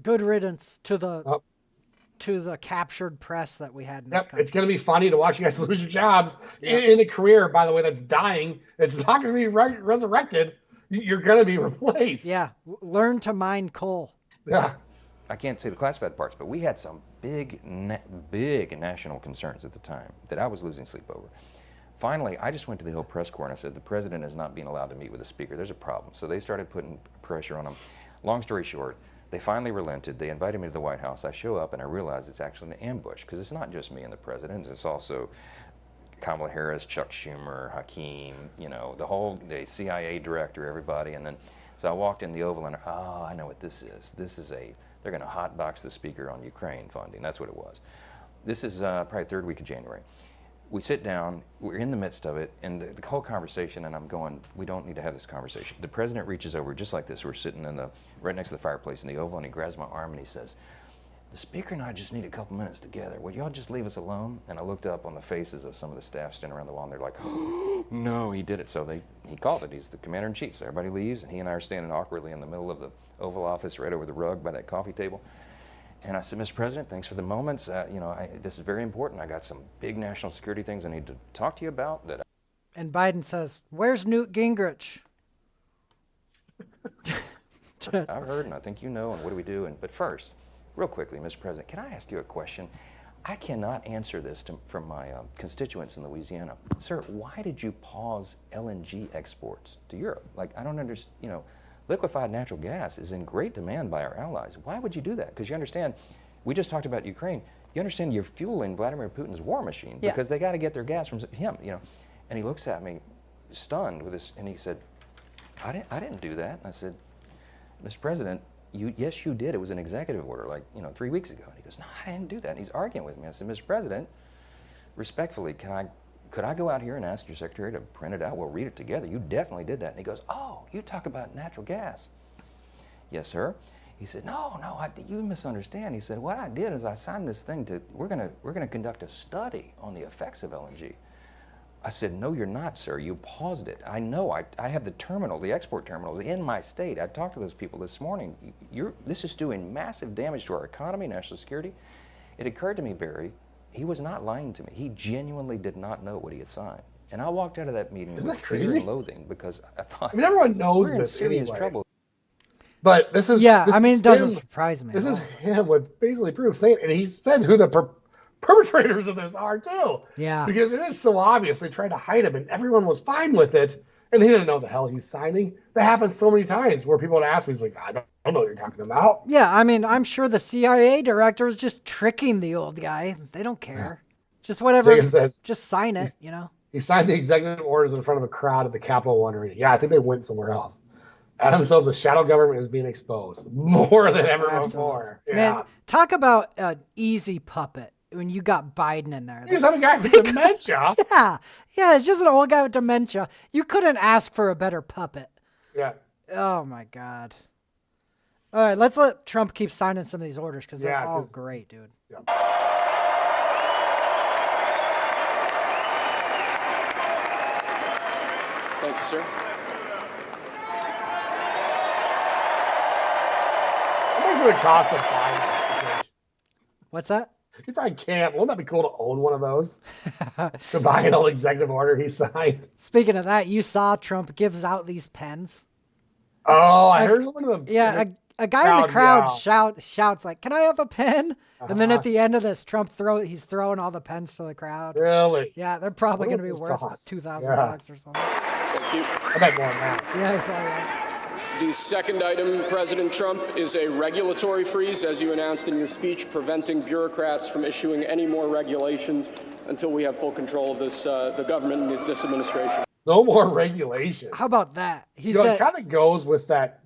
Good riddance to the captured press that we had in this country. It's going to be funny to watch you guys lose your jobs in a career, by the way, that's dying. It's not going to be resurrected. You're going to be replaced. Yeah. Learn to mine coal. Yeah. I can't say the classified parts, but we had some big national concerns at the time that I was losing sleep over. Finally, I just went to the Hill press corps and I said, the president is not being allowed to meet with the speaker. There's a problem. So they started putting pressure on him. Long story short, they finally relented. They invited me to the White House. I show up and I realize it's actually an ambush because it's not just me and the president. It's also Kamala Harris, Chuck Schumer, Hakeem, the CIA director, everybody. And then, so I walked in the Oval and, I know what this is. They're going to hotbox the speaker on Ukraine funding. That's what it was. This is probably third week of January. We sit down, we're in the midst of it, and the whole conversation, and I'm going, we don't need to have this conversation. The president reaches over just like this. We're sitting right next to the fireplace in the Oval, and he grabs my arm and he says, the speaker and I just need a couple minutes together. Would y'all just leave us alone? And I looked up on the faces of some of the staff standing around the wall, and they're like, oh, no, he did it. So he called it. He's the commander-in-chief. So everybody leaves, and he and I are standing awkwardly in the middle of the Oval Office right over the rug by that coffee table. And I said, Mr. President, thanks for the moments. This is very important. I got some big national security things I need to talk to you about. And Biden says, where's Newt Gingrich? I've heard, and I think you know, and what do we do? But first, real quickly, Mr. President, can I ask you a question? I cannot answer this from my constituents in Louisiana. Sir, why did you pause LNG exports to Europe? Like, I don't understand, liquefied natural gas is in great demand by our allies. Why would you do that? Because you understand, we just talked about Ukraine. You understand you're fueling Vladimir Putin's war machine because they got to get their gas from him, And he looks at me, stunned with this, and he said, I didn't do that. And I said, Mr. President, yes, you did. It was an executive order, 3 weeks ago. And he goes, no, I didn't do that. And he's arguing with me. I said, Mr. President, respectfully, could I go out here and ask your secretary to print it out? We'll read it together. You definitely did that. And he goes, oh, you talk about natural gas. Yes, sir. He said, no, you misunderstand. He said, what I did is I signed this thing we're gonna conduct a study on the effects of LNG. I said, no, you're not, sir. You paused it. I know. I have the export terminals in my state. I talked to those people this morning. This is doing massive damage to our economy, national security. It occurred to me, Barry, he was not lying to me. He genuinely did not know what he had signed. And I walked out of that meeting with fear and loathing because I thought, everyone knows we're in serious trouble. But this is it doesn't surprise me. This is him with basically proof saying, and he said who the perpetrators of this are too. Yeah. Because it is so obvious. They tried to hide him, and everyone was fine with it, and he didn't know the hell he's signing. That happens so many times where people would ask me, he's like, I don't know what you're talking about. Yeah, I'm sure the CIA director is just tricking the old guy. They don't care. Just whatever. Just sign it, He signed the executive orders in front of a crowd at the Capitol wondering, I think they went somewhere else. Adam said the shadow government is being exposed more than ever before. Yeah. Man, talk about an easy puppet when you got Biden in there. He's some guy with dementia. Yeah, it's just an old guy with dementia. You couldn't ask for a better puppet. Yeah. Oh, my God. All right, let's let Trump keep signing some of these orders because they're all great, dude. Yeah. Thank you, sir. It would cost him $5. What's that? You probably can't. Wouldn't that be cool to own one of those? To buy an old executive order he signed. Speaking of that, you saw Trump gives out these pens. Oh, I heard one of them. Yeah, a guy in the crowd shouts like, "Can I have a pen?" And then at the end of this, Trump he's throwing all the pens to the crowd. Really? Yeah, they're probably going to be worth $2,000 or something. Thank you. I bet more than that. Yeah, probably. The second item, President Trump, is a regulatory freeze, as you announced in your speech, preventing bureaucrats from issuing any more regulations until we have full control of this, the government and this administration. No more regulations. How about that? He said it kind of goes with that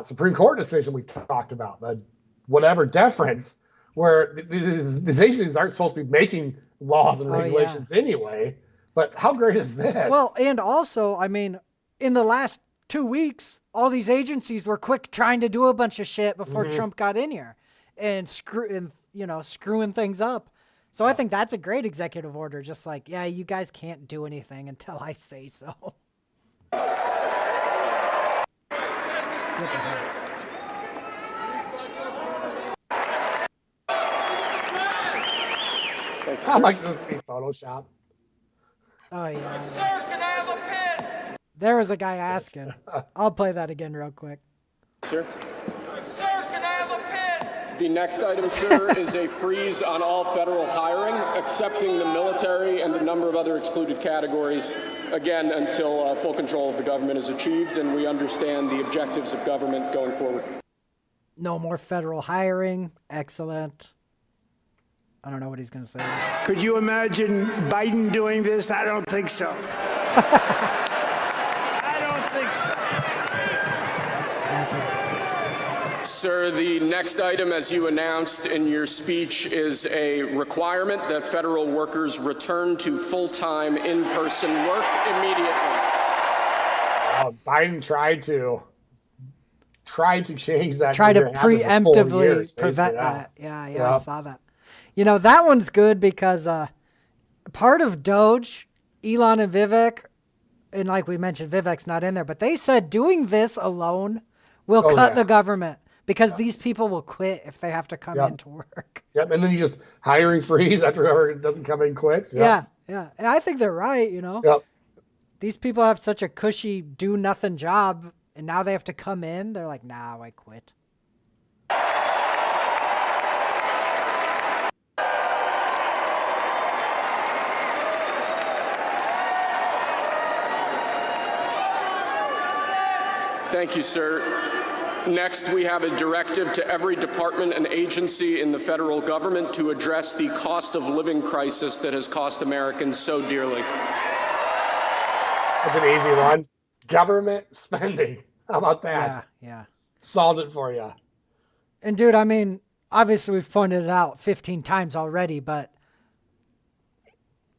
Supreme Court decision we talked about, the whatever deference, where these agencies aren't supposed to be making laws and regulations anyway. But how great is this? Well, and also, in the last 2 weeks, all these agencies were quick trying to do a bunch of shit before Trump got in here and screwing things up. So I think that's a great executive order. Just like, you guys can't do anything until I say so. How much does this be Photoshop? Oh, yeah. Sir, can I have a pen? There was a guy asking. I'll play that again real quick. Sir? Sir, can I have a pen? The next item, sir, is a freeze on all federal hiring, excepting the military and a number of other excluded categories, again, until full control of the government is achieved and we understand the objectives of government going forward. No more federal hiring. Excellent. I don't know what he's going to say. Could you imagine Biden doing this? I don't think so. I don't think so. Sir, Sir, the next item, as you announced in your speech, is a requirement that federal workers return to full-time in-person work immediately. Biden tried to change that. Try to preemptively prevent that. Yeah, I saw that. You know, that one's good because part of Doge, Elon and Vivek, and like we mentioned, Vivek's not in there, but they said doing this alone will cut the government because these people will quit if they have to come into work. Yep, and then you just hiring freeze after whoever doesn't come in quits. Yeah. And I think they're right, you know. Yep. These people have such a cushy do-nothing job, and now they have to come in. They're like, nah, I quit. Thank you, sir. Next, we have a directive to every department and agency in the federal government to address the cost of living crisis that has cost Americans so dearly. That's an easy one. Government spending. How about that? Yeah. Solved it for you. And dude, I mean, obviously we've pointed it out 15 times already, but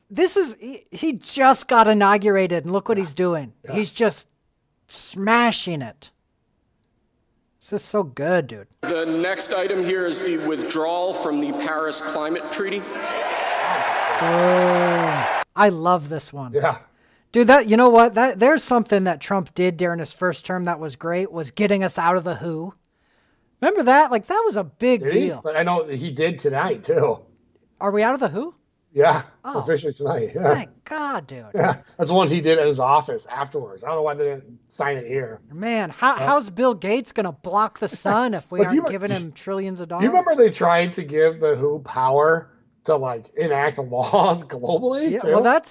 this is, he just got inaugurated and look what he's doing. Yeah. He's just smashing it. This is so good, dude. The next item here is the withdrawal from the Paris Climate Treaty. I love this one. Yeah. Dude, that, you know what? There's something that Trump did during his first term that was great, was getting us out of the WHO. Remember that? Like, that was a big deal. But I know he did tonight, too. Are we out of the WHO? Yeah, officially tonight. Yeah. Thank God, dude. Yeah, that's one he did at his office afterwards. I don't know why they didn't sign it here. Man, how's Bill Gates going to block the sun if we aren't giving him trillions of dollars? Do you remember they tried to give the WHO power to, like, enact laws globally? Yeah, too? well,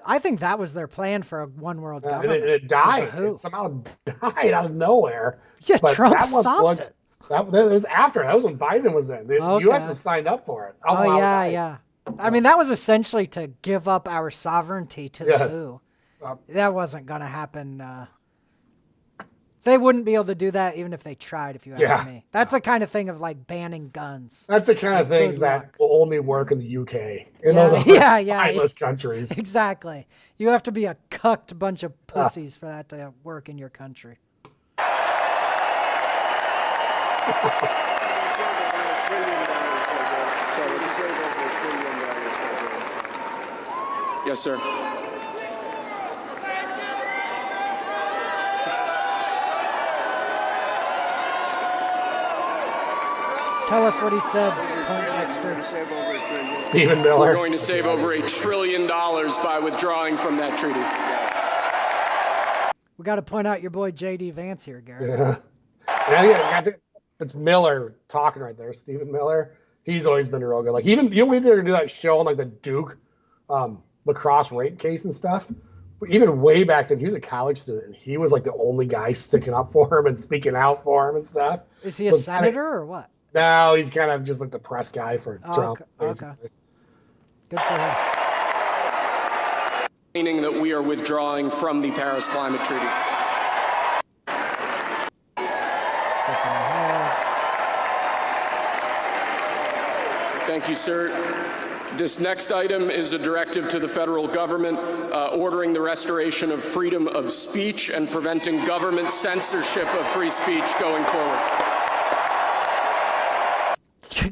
I think that was their plan for a one world government. And it died. It somehow died out of nowhere. Yeah, but Trump stopped it. That was after. That was when Biden was in. The U.S. has signed up for it. Yeah. I mean, that was essentially to give up our sovereignty to the WHO. That wasn't going to happen. They wouldn't be able to do that even if they tried, if you ask me. That's the kind of thing of like banning guns. That's the kind of things that will only work in the UK. In those mindless countries. Exactly. You have to be a cucked bunch of pussies for that to work in your country. Yes, sir. Tell us what he said, Dexter. Stephen Miller. We're going to save over $1 trillion by withdrawing from that treaty. We got to point out your boy J.D. Vance here, Garrett. Yeah, it's Miller talking right there. Stephen Miller. He's always been real good. Like, even, you know, we did do that show on, like, the Duke lacrosse rape case and stuff. But even way back then, he was a college student, and he was like the only guy sticking up for him and speaking out for him and stuff. Is he a senator or what? No, he's kind of just like the press guy for Trump. Okay. Good for him. Meaning that we are withdrawing from the Paris Climate Treaty. Thank you, sir. This next item is a directive to the federal government ordering the restoration of freedom of speech and preventing government censorship of free speech going forward.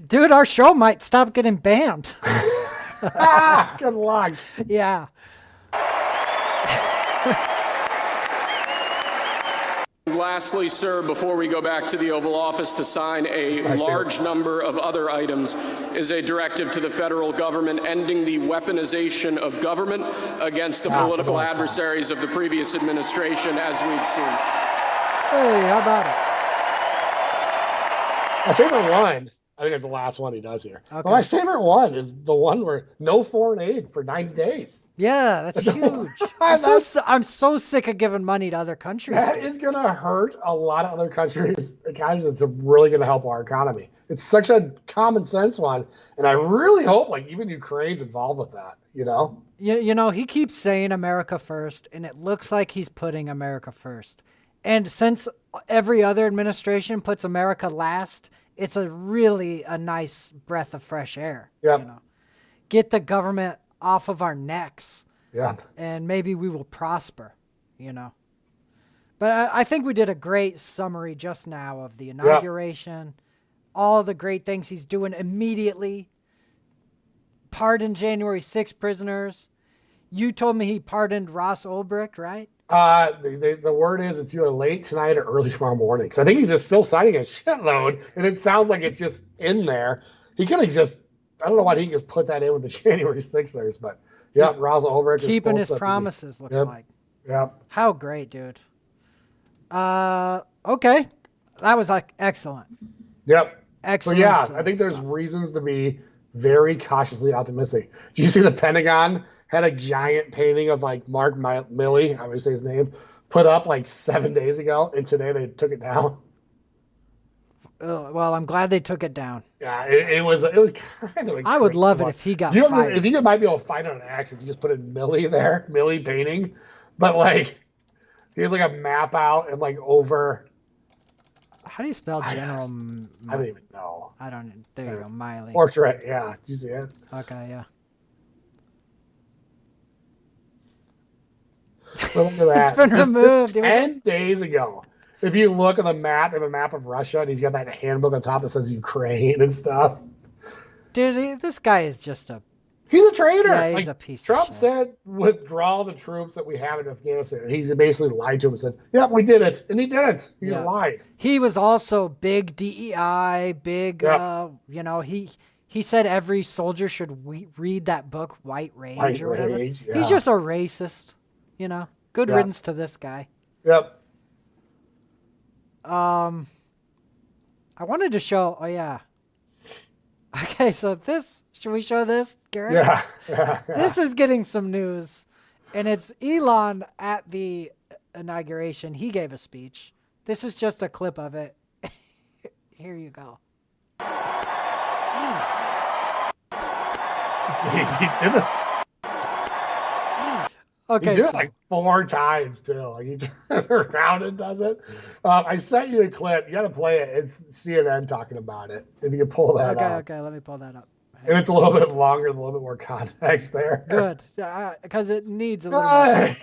Dude, our show might stop getting banned. Good luck. Yeah. Lastly, sir, before we go back to the Oval Office to sign a large number of other items, is a directive to the federal government ending the weaponization of government against the political adversaries of the previous administration, as we've seen. Hey, how about it? My favorite one, I think it's the last one he does here. Okay. Well, my favorite one is the one where no foreign aid for 90 days. Yeah, that's huge. I'm so sick of giving money to other countries. That is going to hurt a lot of other countries' economies. It's really going to help our economy. It's such a common sense one, and I really hope like even Ukraine's involved with that, you know? You know, he keeps saying America first, and it looks like he's putting America first. And since every other administration puts America last, it's a nice breath of fresh air. Yeah. You know? Get the government off of our necks. Yeah. And maybe we will prosper, you know. But I think we did a great summary just now of the inauguration, all the great things he's doing immediately. Pardoned January 6 prisoners. You told me he pardoned Ross Ulbricht, right? The word is it's either late tonight or early tomorrow morning. Because I think he's just still signing a shitload, and it sounds like it's just in there. He could have just, I don't know why he just put that in with the January 6ers, but yeah, Ross Ulbricht is keeping his promises, looks like. Yep. How great, dude. Okay. That was like excellent. Yep. Excellent. So yeah, I think there's reasons to be very cautiously optimistic. Do you see the Pentagon had a giant painting of like Mark Milley, I would say his name, put up like 7 days ago, and today they took it down. Oh, well, I'm glad they took it down. Yeah, it was kind of. I would love it if he got fired. If you might be able to find it on an accident, you just put in Milley there, Milley painting, but like he has like a map out and like over. How do you spell General? I don't even know. I don't. There you go, Miley. Portrait. Yeah. Did you see it? Okay. Yeah. Look at that. It's been removed. 10 days ago. If you look at the map, they have a map of Russia, and he's got that handbook on top that says Ukraine and stuff. Dude, this guy is just a. He's a traitor. Yeah, he's a piece Trump of shit. said, withdraw the troops that we have in Afghanistan. He basically lied to him and said, yeah, we did it. And he did it. He just lied. He was also big DEI, big, you know, he said every soldier should read that book, White Rage or whatever. Rage, yeah. He's just a racist, you know. Good riddance to this guy. Yep. I wanted to show, okay, so should we show this, Garrett? Yeah. This is getting some news, and it's Elon at the inauguration. He gave a speech. This is just a clip of it. Here you go. He did it. Okay, he did it like 4 times too. Like he turns around and does it. I sent you a clip. You got to play it. It's CNN talking about it. If you can pull that up. Okay, let me pull that up. And it's a little bit longer, a little bit more context there. Good, because it needs a little more.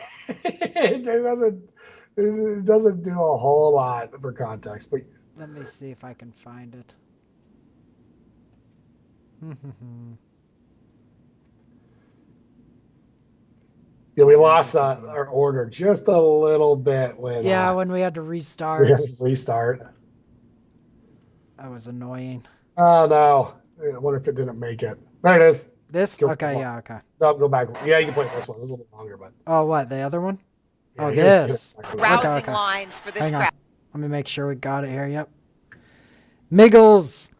It doesn't do a whole lot for context. But let me see if I can find it. Yeah, we lost our order just a little bit when. When we had to restart. That was annoying. Oh no! I wonder if it didn't make it. There it is. This? Okay. No, go back. Yeah, you can play this one. This is a little bit longer, but. Oh, what? The other one? Yeah, this. Rousing lines for this crowd. Let me make sure we got it here. Yep. Miggles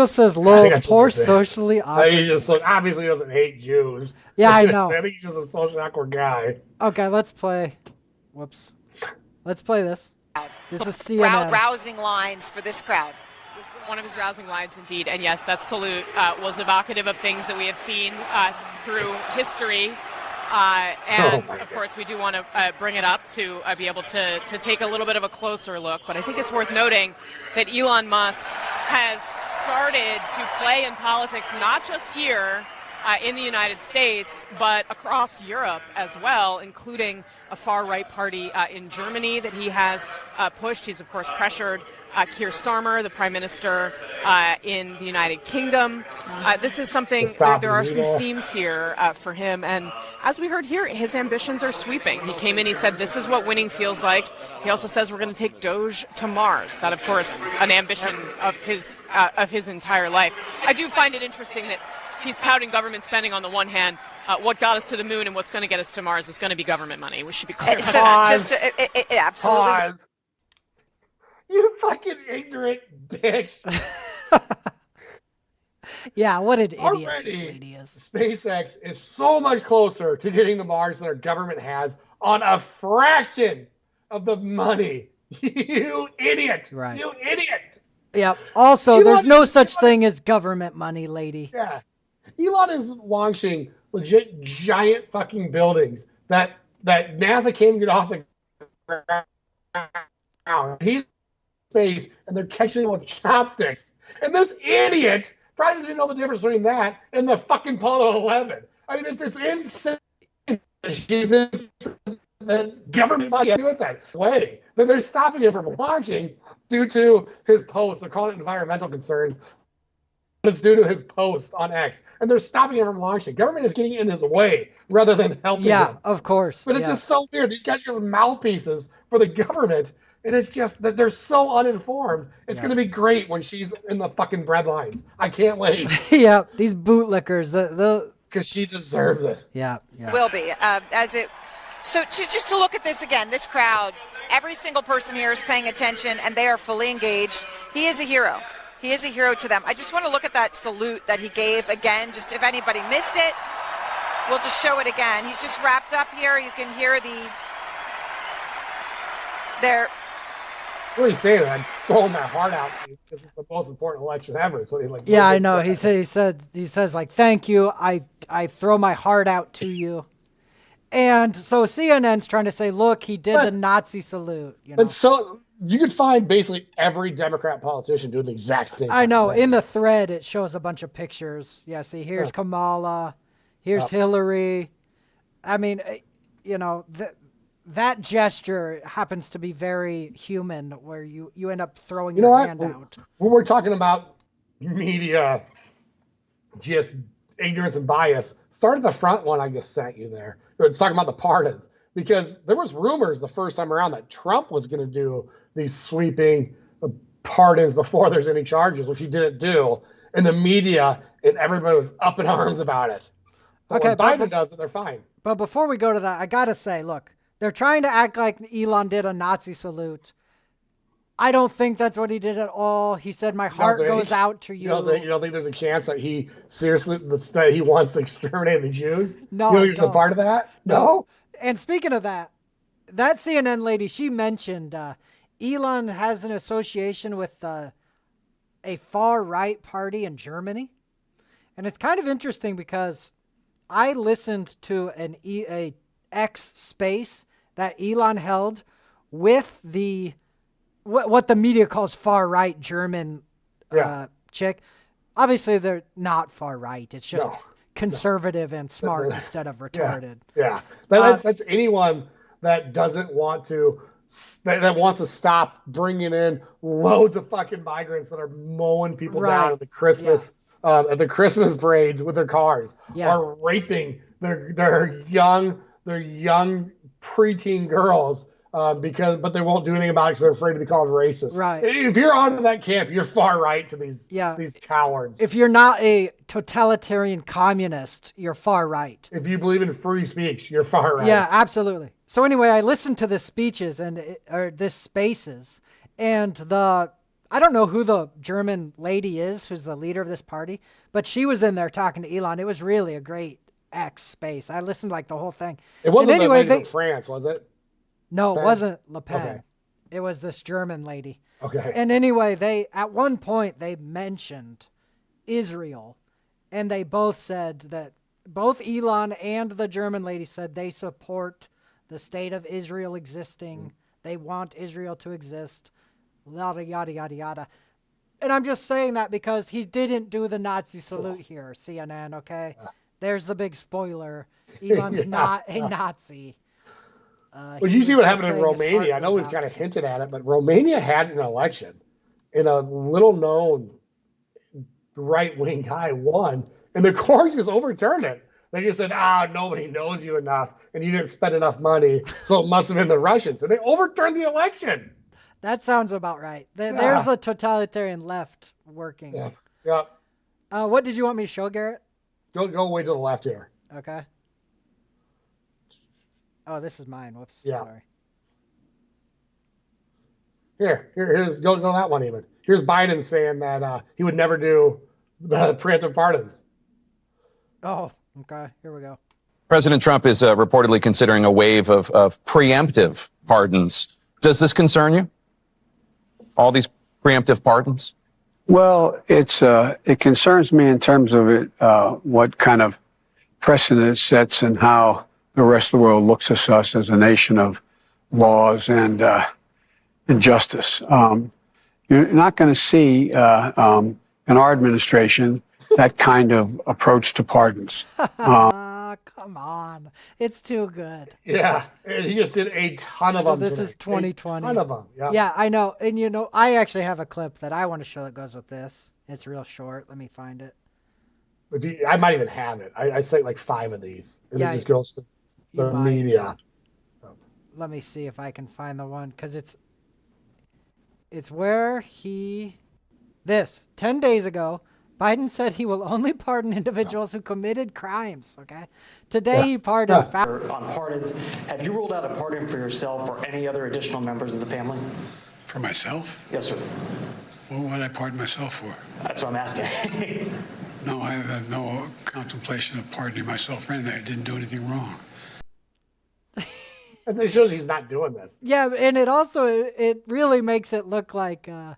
says, "Low, poor socially awkward." He just obviously doesn't hate Jews. Yeah, I know. I think he's just a socially awkward guy. Okay, let's play. Whoops. Let's play this. This is CNN. Rousing lines for this crowd. One of his rousing lines, indeed. And yes, that salute was evocative of things that we have seen through history. And of course, we do want to bring it up to be able to take a little bit of a closer look. But I think it's worth noting that Elon Musk has started to play in politics, not just here in the United States, but across Europe as well, including a far-right party in Germany that he has pushed. He's, of course, pressured Keir Starmer, the Prime Minister in the United Kingdom. This is something, there are some themes here for him. And as we heard here, his ambitions are sweeping. He came in, he said, this is what winning feels like. He also says we're going to take Doge to Mars. That, of course, an ambition of his entire life. I do find it interesting that he's touting government spending on the one hand. What got us to the moon and what's going to get us to Mars is going to be government money. We should be clear about that. Absolutely. Pause. You fucking ignorant bitch. Yeah, what an idiot Already, this lady is. SpaceX is so much closer to getting to Mars than our government has on a fraction of the money. You idiot. Right. You idiot. Yep. Also, there's no such thing as government money, lady. Yeah. Elon is launching legit giant fucking buildings that NASA can't get off the ground He's in space, and they're catching him with chopsticks. And this idiot probably doesn't even know the difference between that and the fucking Apollo 11. I mean, it's insane. The government might do it that way. That they're stopping him from launching due to his post. They're calling it environmental concerns. It's due to his post on X. And they're stopping him from launching. Government is getting in his way rather than helping him. Yeah, of course. But it's just so weird. These guys are just mouthpieces for the government. And it's just that they're so uninformed. It's going to be great when she's in the fucking bread lines. I can't wait. Yeah, these bootlickers. Because she deserves it. Yeah. Will be. So just to look at this again, this crowd, every single person here is paying attention and they are fully engaged. He is a hero. He is a hero to them. I just want to look at that salute that he gave again, just if anybody missed it, we'll just show it again. He's just wrapped up here. You can hear What he's saying, I'm throwing my heart out to you. This is the most important election ever. So yeah, I know. He says like, thank you. I throw my heart out to you. And so CNN's trying to say, look, he did the Nazi salute. But so you could find basically every Democrat politician doing the exact same thing. I know. In the thread, it shows a bunch of pictures. Yeah, see, here's Kamala. Here's Hillary. I mean, that gesture happens to be very human, where you end up throwing your hand out. When we're talking about media, just ignorance and bias, start at the front one I just sent you there. It's talking about the pardons, because there was rumors the first time around that Trump was going to do these sweeping pardons before there's any charges, which he didn't do. And the media and everybody was up in arms about it. But when Biden does it, they're fine. But before we go to that, I got to say, look, they're trying to act like Elon did a Nazi salute. I don't think that's what he did at all. He said, my heart goes out to you. You don't think there's a chance that he seriously, that he wants to exterminate the Jews? No. You think there's a part of that? No? And speaking of that CNN lady, she mentioned Elon has an association with a far-right party in Germany. And it's kind of interesting because I listened to a X space that Elon held with what the media calls far-right German chick. Obviously, they're not far-right. It's just conservative and smart instead of retarded. Yeah. That's anyone that doesn't want to, that wants to stop bringing in loads of fucking migrants that are mowing people down at the Christmas parades with their cars, or raping their young preteen girls. But they won't do anything about it because they're afraid to be called racist. Right. If you're onto that camp, you're far right to these cowards. If you're not a totalitarian communist, you're far right. If you believe in free speech, you're far right. Yeah, absolutely. So anyway, I listened to the speeches or this spaces, and I don't know who the German lady is who's the leader of this party, but she was in there talking to Elon. It was really a great X space. I listened to the whole thing. It wasn't the lady from France, was it? No, it wasn't Le Pen. Okay. It was this German lady. Okay. And anyway, at one point they mentioned Israel, and they both said that both Elon and the German lady said they support the state of Israel existing. They want Israel to exist. Yada, yada, yada, yada. And I'm just saying that because he didn't do the Nazi salute here, CNN, okay? There's the big spoiler. Elon's not a Nazi. Well, you see what happened in Romania. I know we've kind of hinted at it, but Romania had an election, and a little-known right-wing guy won, and the court just overturned it. They just said, nobody knows you enough, and you didn't spend enough money, so it must have been the Russians. And they overturned the election. That sounds about right. There's a totalitarian left working. Yeah. What did you want me to show, Garrett? Go way to the left here. Okay. Oh, this is mine. Whoops. Yeah. Sorry. Here's go that one even. Here's Biden saying that he would never do the preemptive pardons. Oh, okay. Here we go. President Trump is reportedly considering a wave of preemptive pardons. Does this concern you? All these preemptive pardons? Well, it concerns me in terms of what kind of precedent it sets and how the rest of the world looks at us as a nation of laws and and justice. You're not going to see in our administration that kind of approach to pardons. Come on. It's too good. Yeah, and he just did a ton of So them. this today. is 2020. A ton of them. Yeah. Yeah, I know. And, you know, I actually have a clip that I want to show that goes with this. It's real short. Let me find it. I might even have it. I cite like 5 of these, and Yeah, it just goes to you the might. media. Let me see if I can find the one, because it's where 10 days ago, Biden said he will only pardon individuals who committed crimes, okay? Today he pardoned... On pardons, have you ruled out a pardon for yourself or any other additional members of the family? For myself? Yes, sir. What would I pardon myself for? That's what I'm asking. No, I have no contemplation of pardoning myself for anything. I didn't do anything wrong. And it shows he's not doing this. Yeah, and it really makes it look like an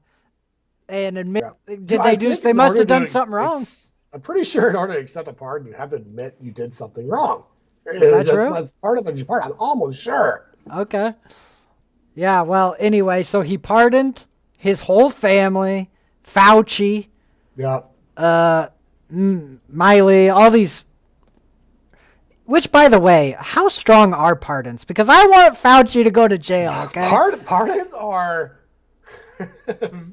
admit. Yeah. Did No, they I do? think They in must order have done to- something wrong. I'm pretty sure in order to accept a pardon, you have to admit you did something wrong. Is that true? That's part of the part. I'm almost sure. Okay. Yeah. Well, anyway, so he pardoned his whole family, Fauci, Yeah. Miley, all these. Which, by the way, how strong are pardons? Because I want Fauci to go to jail. Okay. Pardons are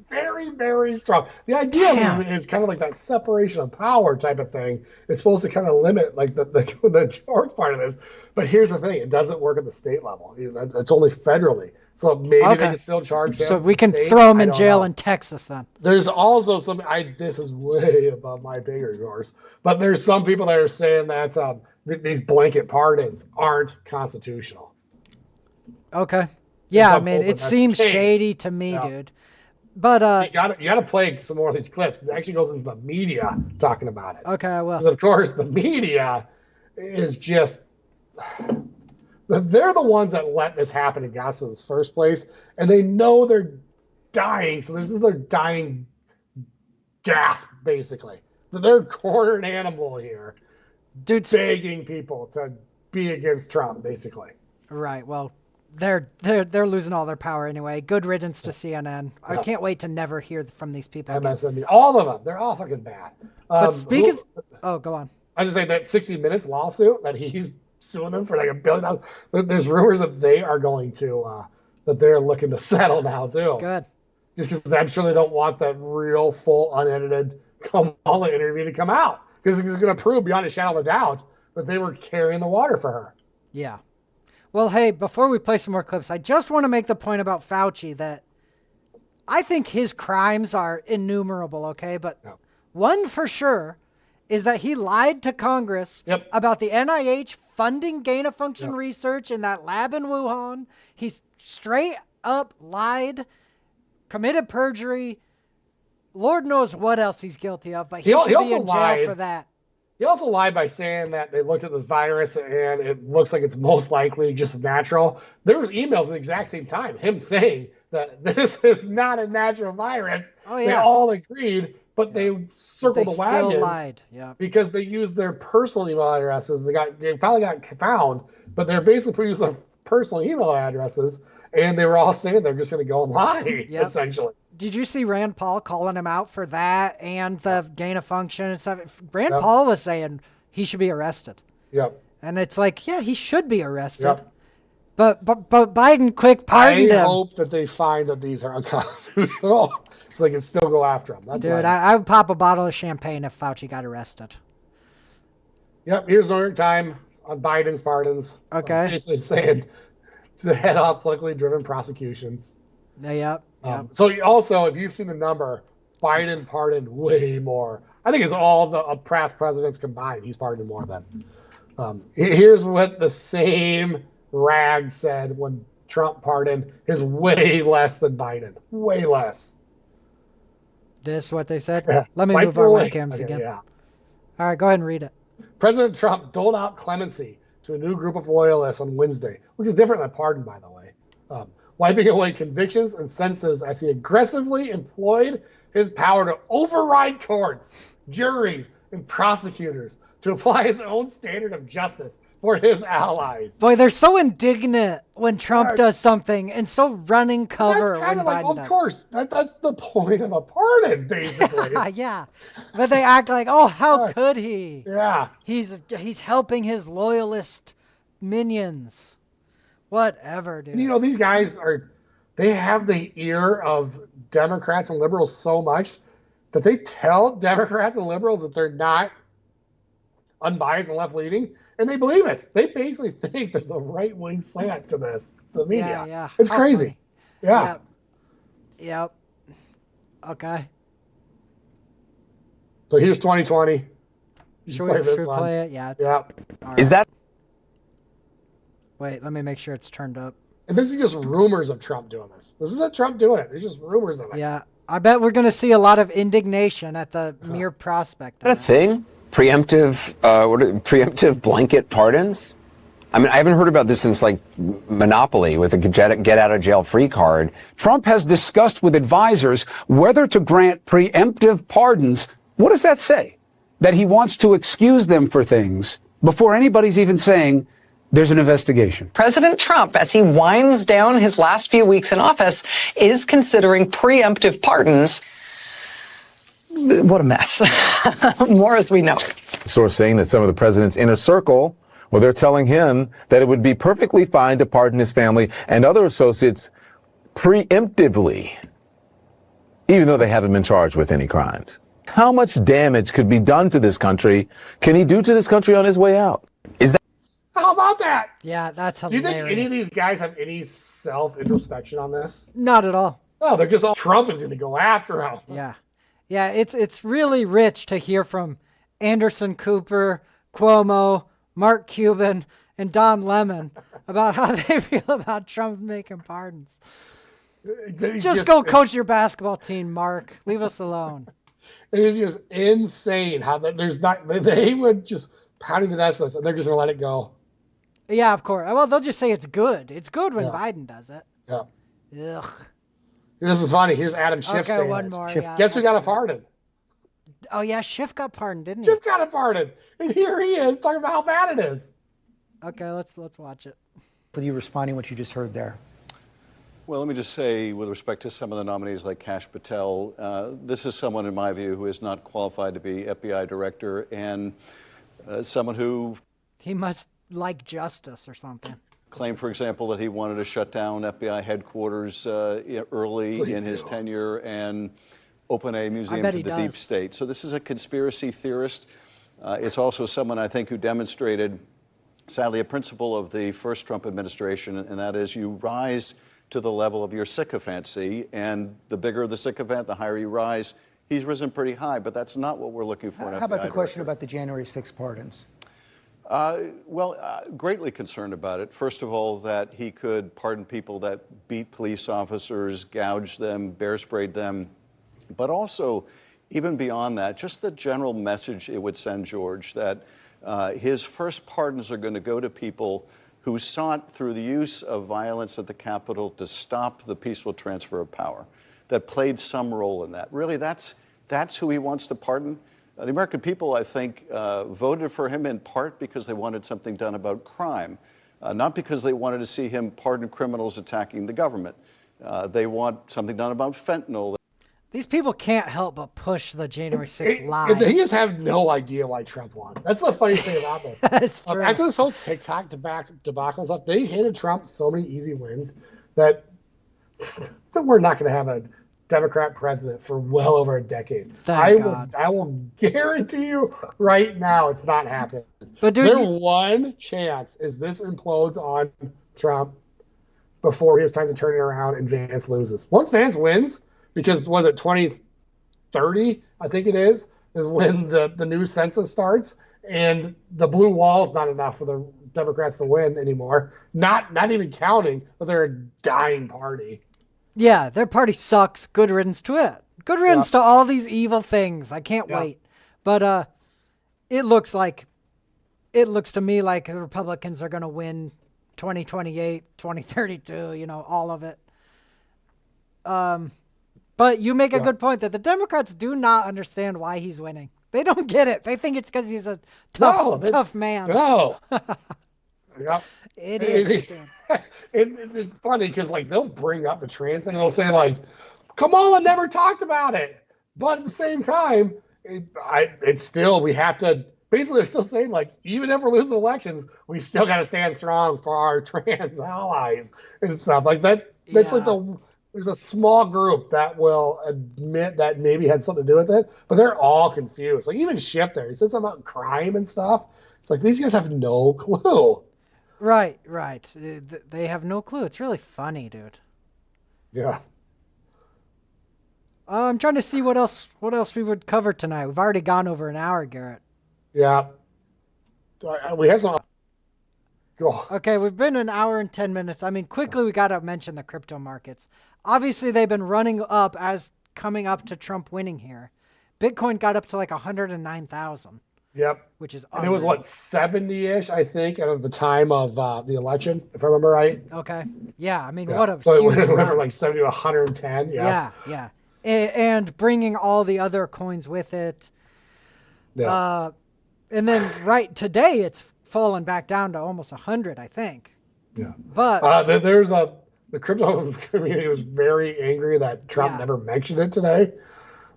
very, very strong. The idea of them is kind of like that separation of power type of thing. It's supposed to kind of limit like the George part of this. But here's the thing: it doesn't work at the state level. It's only federally. So maybe they can still charge him. So at we the can state. throw him I in don't jail know. in Texas then. There's also some. This is way above my pay grade, of course. But there's some people that are saying that these blanket pardons aren't constitutional. Okay. Yeah, I I'm mean, hoping it that's seems the case. shady to me, Yeah. dude. But You gotta play some more of these clips. It actually goes into the media talking about it. okay, I will. Because of course the media is just they're the ones that let this happen and got us in this first place, and they know they're dying. So this is their dying gasp, basically. They're a cornered animal here, dude, begging people to be against Trump, basically. Right. Well, they're losing all their power anyway. Good riddance to CNN. I can't wait to never hear from these people again. MSNBC, all of them, they're all fucking bad. But speaking, oh, go on. I was just saying that 60 Minutes lawsuit that he's suing them for like $1 billion. There's rumors that they are going to that they're looking to settle now too. Good. Just because I'm sure they don't want that real, full, unedited Kamala interview to come out, because it's going to prove beyond a shadow of a doubt that they were carrying the water for her. Yeah. Well, hey, before we play some more clips, I just want to make the point about Fauci that I think his crimes are innumerable, okay? But one for sure is that he lied to Congress about the NIH funding gain-of-function research in that lab in Wuhan. He's straight up lied, committed perjury. Lord knows what else he's guilty of, but he should be in jail for that. He also lied by saying that they looked at this virus and it looks like it's most likely just natural. There was emails at the exact same time, him saying that this is not a natural virus. Oh, yeah. They all agreed, but they circled the still wagons lied. Yeah. because they used their personal email addresses. They finally got found, but they're basically using their personal email addresses, and they were all saying they're just going to go and lie, essentially. Did you see Rand Paul calling him out for that and the gain of function and stuff? Rand Paul was saying he should be arrested. Yep. And it's like, yeah, he should be arrested. But Biden quick pardoned him. I hope that they find that these are unconstitutional so they can still go after him. That's Dude, I would pop a bottle of champagne if Fauci got arrested. Yep, here's New York Times on Biden's pardons. Okay. Basically saying to head off politically driven prosecutions. Yep. So also, if you've seen the number, Biden pardoned way more. I think it's all the past presidents combined. He's pardoned more than. Here's what the same rag said when Trump pardoned. Is way less than Biden. Way less. This is what they said? Yeah. Let me move our webcams again. Yeah. All right, go ahead and read it. President Trump doled out clemency to a new group of loyalists on Wednesday, which is different than pardon, by the way. Wiping away convictions and sentences as he aggressively employed his power to override courts, juries, and prosecutors to apply his own standard of justice for his allies. Boy, they're so indignant when Trump does something and so running cover That's when kind of like, Biden of does. course, that's the point of a pardon, basically. Yeah, but they act like, oh, how could he? Yeah. He's helping his loyalist minions. Whatever, dude. You know, these guys they have the ear of Democrats and liberals so much that they tell Democrats and liberals that they're not unbiased and left-leaning, and they believe it. They basically think there's a right-wing slant to this, the media. Yeah. It's How crazy. funny. Yeah. Yep. Okay. So here's 2020. Should we play it? Yeah. Yeah. Is that? Wait, let me make sure it's turned up. And this is just rumors of Trump doing this. This isn't Trump doing it. There's just rumors of it. Yeah. I bet we're going to see a lot of indignation at the mere prospect. Is that a thing? Preemptive blanket pardons? I mean, I haven't heard about this since like Monopoly with a get out of jail free card. Trump has discussed with advisors whether to grant preemptive pardons. What does that say? That he wants to excuse them for things before anybody's even saying there's an investigation. President Trump, as he winds down his last few weeks in office, is considering preemptive pardons. What a mess. More as we know. Source saying that some of the president's inner circle, well, they're telling him that it would be perfectly fine to pardon his family and other associates preemptively, even though they haven't been charged with any crimes. How much damage could be done to this country can he do to this country on his way out? Is that? How about that? Yeah, that's Do hilarious. you think any of these guys have any self-introspection on this? Not at all. No, they're just all Trump is going to go after him. Yeah. Yeah, it's really rich to hear from Anderson Cooper, Cuomo, Mark Cuban, and Don Lemon about how they feel about Trump's making pardons. Just go coach your basketball team, Mark. Leave us alone. It is just insane how they would just pounding the dust list and they're just going to let it go. Yeah, of course. Well, they'll just say it's good. It's good when Biden does it. Yeah. Ugh. This is funny. Here's Adam Schiff Okay, saying one it. more. Schiff, Yeah, guess who got a let's do it. pardon? Oh, yeah, Schiff got pardoned, didn't he? Schiff got a pardon. And here he is talking about how bad it is. Okay, let's watch it. For you responding to what you just heard there. Well, let me just say, with respect to some of the nominees like Kash Patel, this is someone, in my view, who is not qualified to be FBI director and someone who... He must like justice or something. Claimed, for example, that he wanted to shut down FBI headquarters early in his tenure and open a museum to the deep state. So this is a conspiracy theorist. It's also someone, I think, who demonstrated, sadly, a principle of the first Trump administration, and that is you rise to the level of your sycophancy, and the bigger the sycophant, the higher you rise. He's risen pretty high, but that's not what we're looking for in How about FBI the question director. about the January 6th pardons? Greatly concerned about it. First of all, that he could pardon people that beat police officers, gouged them, bear sprayed them, but also, even beyond that, just the general message it would send, George, that his first pardons are going to go to people who sought, through the use of violence at the Capitol, to stop the peaceful transfer of power, that played some role in that. Really, that's who he wants to pardon. The American people, I think, voted for him in part because they wanted something done about crime, not because they wanted to see him pardon criminals attacking the government. They want something done about fentanyl. These people can't help but push the January 6th lie. They just have no idea why Trump won. That's the funny thing about this. That's true. After this whole TikTok debacle stuff, they handed Trump so many easy wins that we're not going to have a Democrat president for well over a decade. I will guarantee you right now it's not happening. But dude, their one chance is this implodes on Trump before he has time to turn it around and Vance loses. Once Vance wins, because was it 2030, I think it is when the new census starts, and the blue wall is not enough for the Democrats to win anymore. Not even counting that they're a dying party. Yeah, their party sucks. Good riddance to it. Good riddance to all these evil things. I can't wait. But it looks to me like the Republicans are going to win 2028, 2032, all of it. But you make a good point that the Democrats do not understand why he's winning. They don't get it. They think it's because he's a tough man. No. Yep. Idiots, dude. It's funny because like they'll bring up the trans thing and they'll say like, Kamala never talked about it. But at the same time, it's still, we have to, basically they're still saying like, even if we're losing elections, we still got to stand strong for our trans allies and stuff like that. That's like there's a small group that will admit that maybe had something to do with it, but they're all confused. Like even Schiff there, he said something about crime and stuff. It's like, these guys have no clue. Right. They have no clue. It's really funny, dude. Yeah. I'm trying to see what else we would cover tonight. We've already gone over an hour, Garrett. Yeah. We have some. Go. Okay, we've been an hour and 10 minutes. I mean, quickly, we got to mention the crypto markets. Obviously, they've been running up as coming up to Trump winning here. Bitcoin got up to like 109,000. Yep. Which is and it was what 70-ish, I think, at the time of the election, if I remember right. Okay. Yeah, I mean, Yeah. what a so huge it went run. from like 70 to 110. Yeah. And bringing all the other coins with it. Yeah. And then today it's fallen back down to almost 100, I think. Yeah. But there's the crypto community was very angry that Trump never mentioned it today.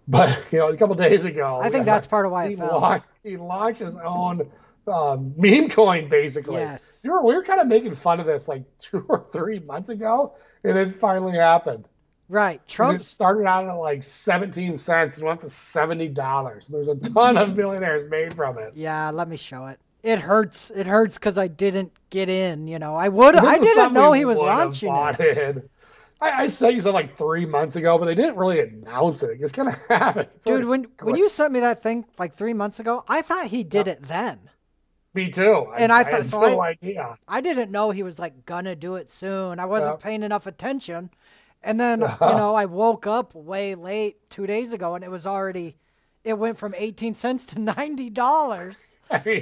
But a couple days ago, I think that's part of why it fell. He launched his own meme coin, basically. Yes. We were kind of making fun of this like 2 or 3 months ago, and it finally happened. Right. Trump started out at like 17 cents and went to $70. There's a ton of millionaires made from it. Yeah, let me show it. It hurts. It hurts because I didn't get in. I didn't know he was launching it. I said you said like 3 months ago, but they didn't really announce it. It just kind of happened. Dude, when you sent me that thing like 3 months ago, I thought he did it then. Me too. And I thought had no idea. I didn't know he was like gonna do it soon. I wasn't paying enough attention. And then, I woke up way late 2 days ago and it went from 18 cents to $90.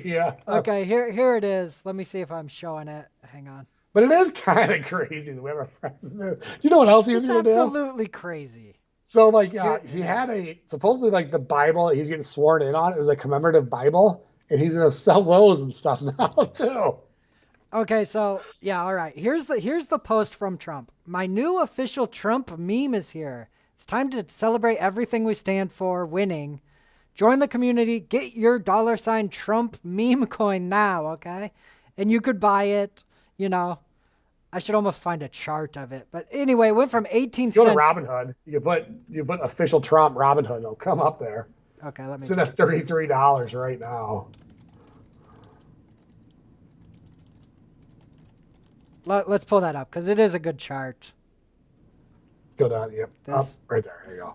Yeah. Okay, here it is. Let me see if I'm showing it. Hang on. But it is kind of crazy that we have a president. You know what else he was going to do? It's absolutely crazy. So, like, he had supposedly, like, the Bible he's getting sworn in on. It was a commemorative Bible, and he's going to sell those and stuff now, too. Okay, so, yeah, all right. Here's the post from Trump. My new official Trump meme is here. It's time to celebrate everything we stand for, winning. Join the community. Get your $ Trump meme coin now, okay? And you could buy it. I should almost find a chart of it. But anyway, it went from 18 cents. Go to Robinhood. You put official Trump Robinhood. It'll come up there. Okay, let me. It's at $33 right now. Let's pull that up because it is a good chart. Go down. Yep. Up, right there. There you go.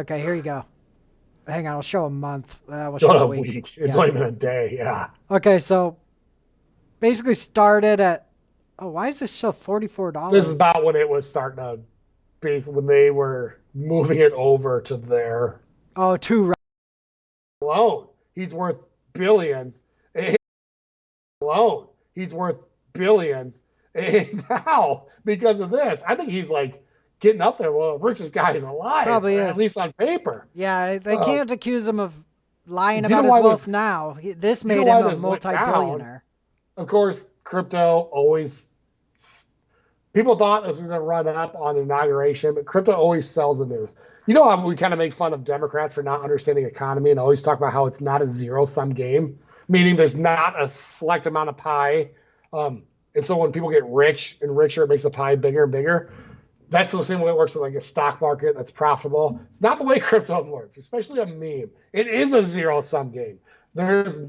Okay, here you go. Hang on, I'll show a month. We'll show a week. week. It's only been a day. Yeah. Okay, so basically started at. Oh, why is this show $44? This is about when it was starting to, basically when they were moving it over to their. Oh, alone. He's worth billions. Alone. He's worth billions. And now, because of this, I think he's like getting up there. Well, the richest guy is alive. Probably is. At least on paper. Yeah, they can't accuse him of lying about his wealth now. This made him a multi-billionaire. Of course, crypto always. People thought this was going to run up on inauguration, but crypto always sells the news. You know how we kind of make fun of Democrats for not understanding economy and always talk about how it's not a zero-sum game, meaning there's not a select amount of pie. And so when people get rich and richer, it makes the pie bigger and bigger. That's the same way it works with like a stock market that's profitable. It's not the way crypto works, especially a meme. It is a zero-sum game. There's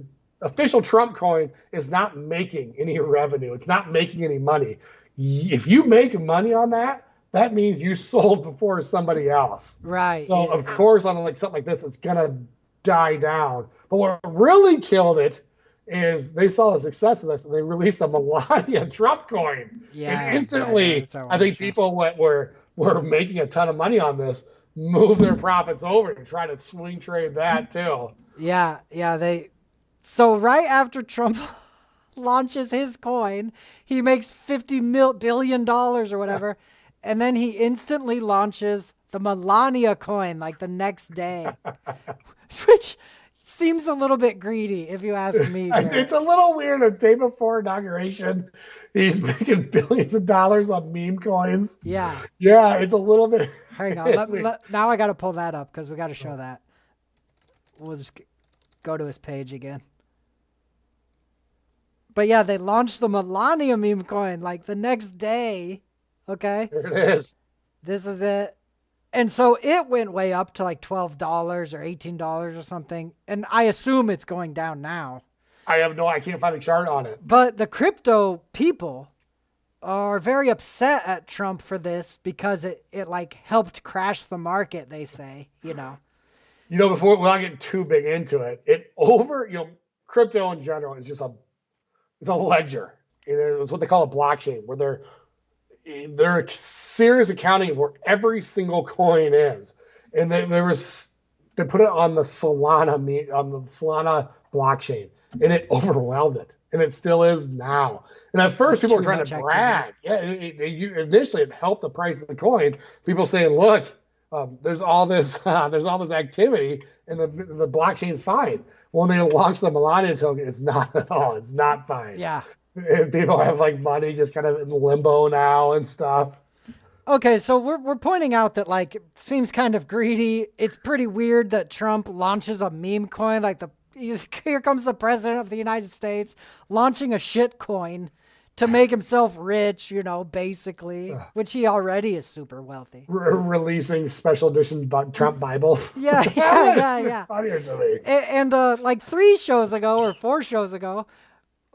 official Trump coin is not making any revenue. It's not making any money. If you make money on that, that means you sold before somebody else. Right. So of course, on like something like this, it's gonna die down. But what really killed it is they saw the success of this and they released a Melania Trump coin. Yeah. And instantly, I think people were making a ton of money on this, move their profits over and try to swing trade that too. Yeah. So right after Trump launches his coin, he makes $50 billion or whatever, and then he instantly launches the Melania coin like the next day, which seems a little bit greedy, if you ask me. Garrett. It's a little weird. The day before inauguration, he's making billions of dollars on meme coins. Yeah. Yeah, it's a little bit. Hang on. Now I got to pull that up because we got to show that. We'll just go to his page again. But yeah, they launched the Melania meme coin like the next day. Okay. There it is. This is it. And so it went way up to like $12 or $18 or something. And I assume it's going down now. I can't find a chart on it. But the crypto people are very upset at Trump for this because it like helped crash the market, they say, Before, without getting too big into it, crypto in general is just it's a ledger. It's what they call a blockchain, where they're serious accounting of where every single coin is. And they put it on the Solana blockchain, and it overwhelmed it. And it still is now. And at first, people were trying to brag. Yeah, initially it helped the price of the coin. People saying, "Look, there's all this activity, and the blockchain's fine." When they launched the Melania token, it's not at all. It's not fine. Yeah. And people have like money just kind of in limbo now and stuff. Okay, so we're pointing out that like it seems kind of greedy. It's pretty weird that Trump launches a meme coin like here comes the president of the United States launching a shit coin to make himself rich, basically, which he already is super wealthy. Releasing special edition Trump Bibles. Yeah. Funnier to me. And like 3 shows ago or 4 shows ago,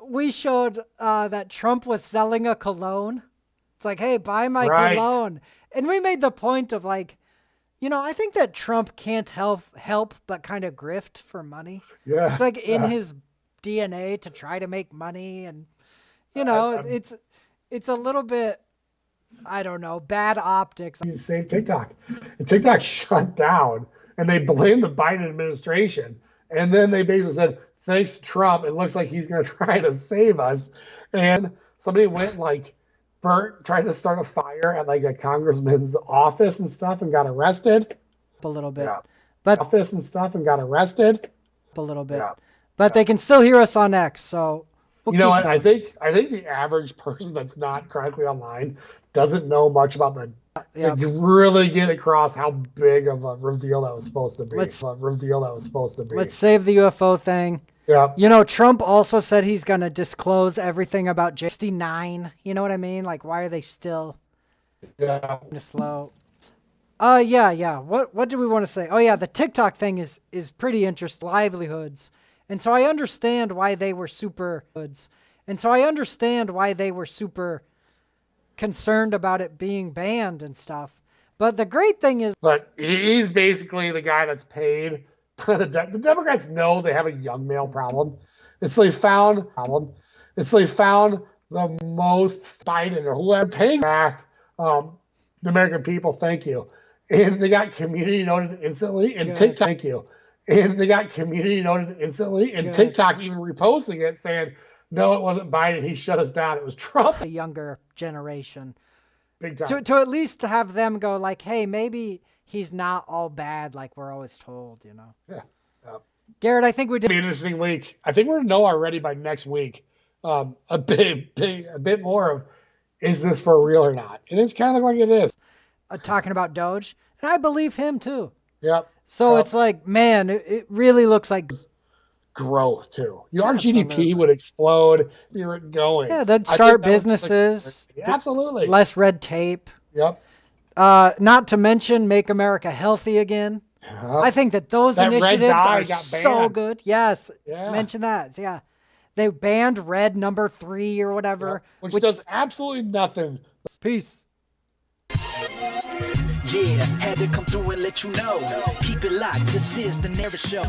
we showed that Trump was selling a cologne. It's like, hey, buy my cologne. And we made the point of like, I think that Trump can't help but kind of grift for money. Yeah. It's like in his DNA to try to make money. And, it's a little bit, I don't know, bad optics. You saved TikTok. And TikTok shut down, and they blamed the Biden administration. And then they basically said, thanks, Trump, it looks like he's going to try to save us. And somebody went tried to start a fire at like a congressman's office and stuff and got arrested. A little bit. Yeah. But office and stuff and got arrested. A little bit. Yeah. But they can still hear us on X, so you know what? I think the average person that's not chronically online doesn't know much about to really get across how big of a reveal that was supposed to be. Let's save the UFO thing. Yeah. Trump also said he's going to disclose everything about J69. You know what I mean? Like, why are they still slow? Yeah. What do we want to say? Oh, yeah, the TikTok thing is pretty interesting. Livelihoods. And so I understand why they were super concerned about it being banned and stuff. But the great thing is... But he's basically the guy that's paid. The Democrats know they have a young male problem. And so they found the most Biden or whoever paying back the American people. Thank you. And they got community noted instantly. And TikTok, thank you. And they got community noted instantly. And TikTok even reposting it saying, no, it wasn't Biden. He shut us down. It was Trump. The younger generation. Big time. To at least have them go like, hey, maybe he's not all bad like we're always told, Yeah. Garrett, I think we did be an interesting week. I think we're gonna know already by next week a bit more of, is this for real or not? And it's kind of like it is. Talking about Doge, and I believe him too. Yep. So it's like, man, it really looks like growth too. Our GDP would explode if you were going. Yeah, they'd start businesses. Absolutely. Less red tape. Yep. Not to mention make America healthy again. Yep. I think that those initiatives are so good. Yes. Yeah. Mention that. Yeah. They banned red number 3 or whatever. Yep. Which does absolutely nothing. Peace. Yeah, had to come through and let you know. Keep it locked. This is the Never Show.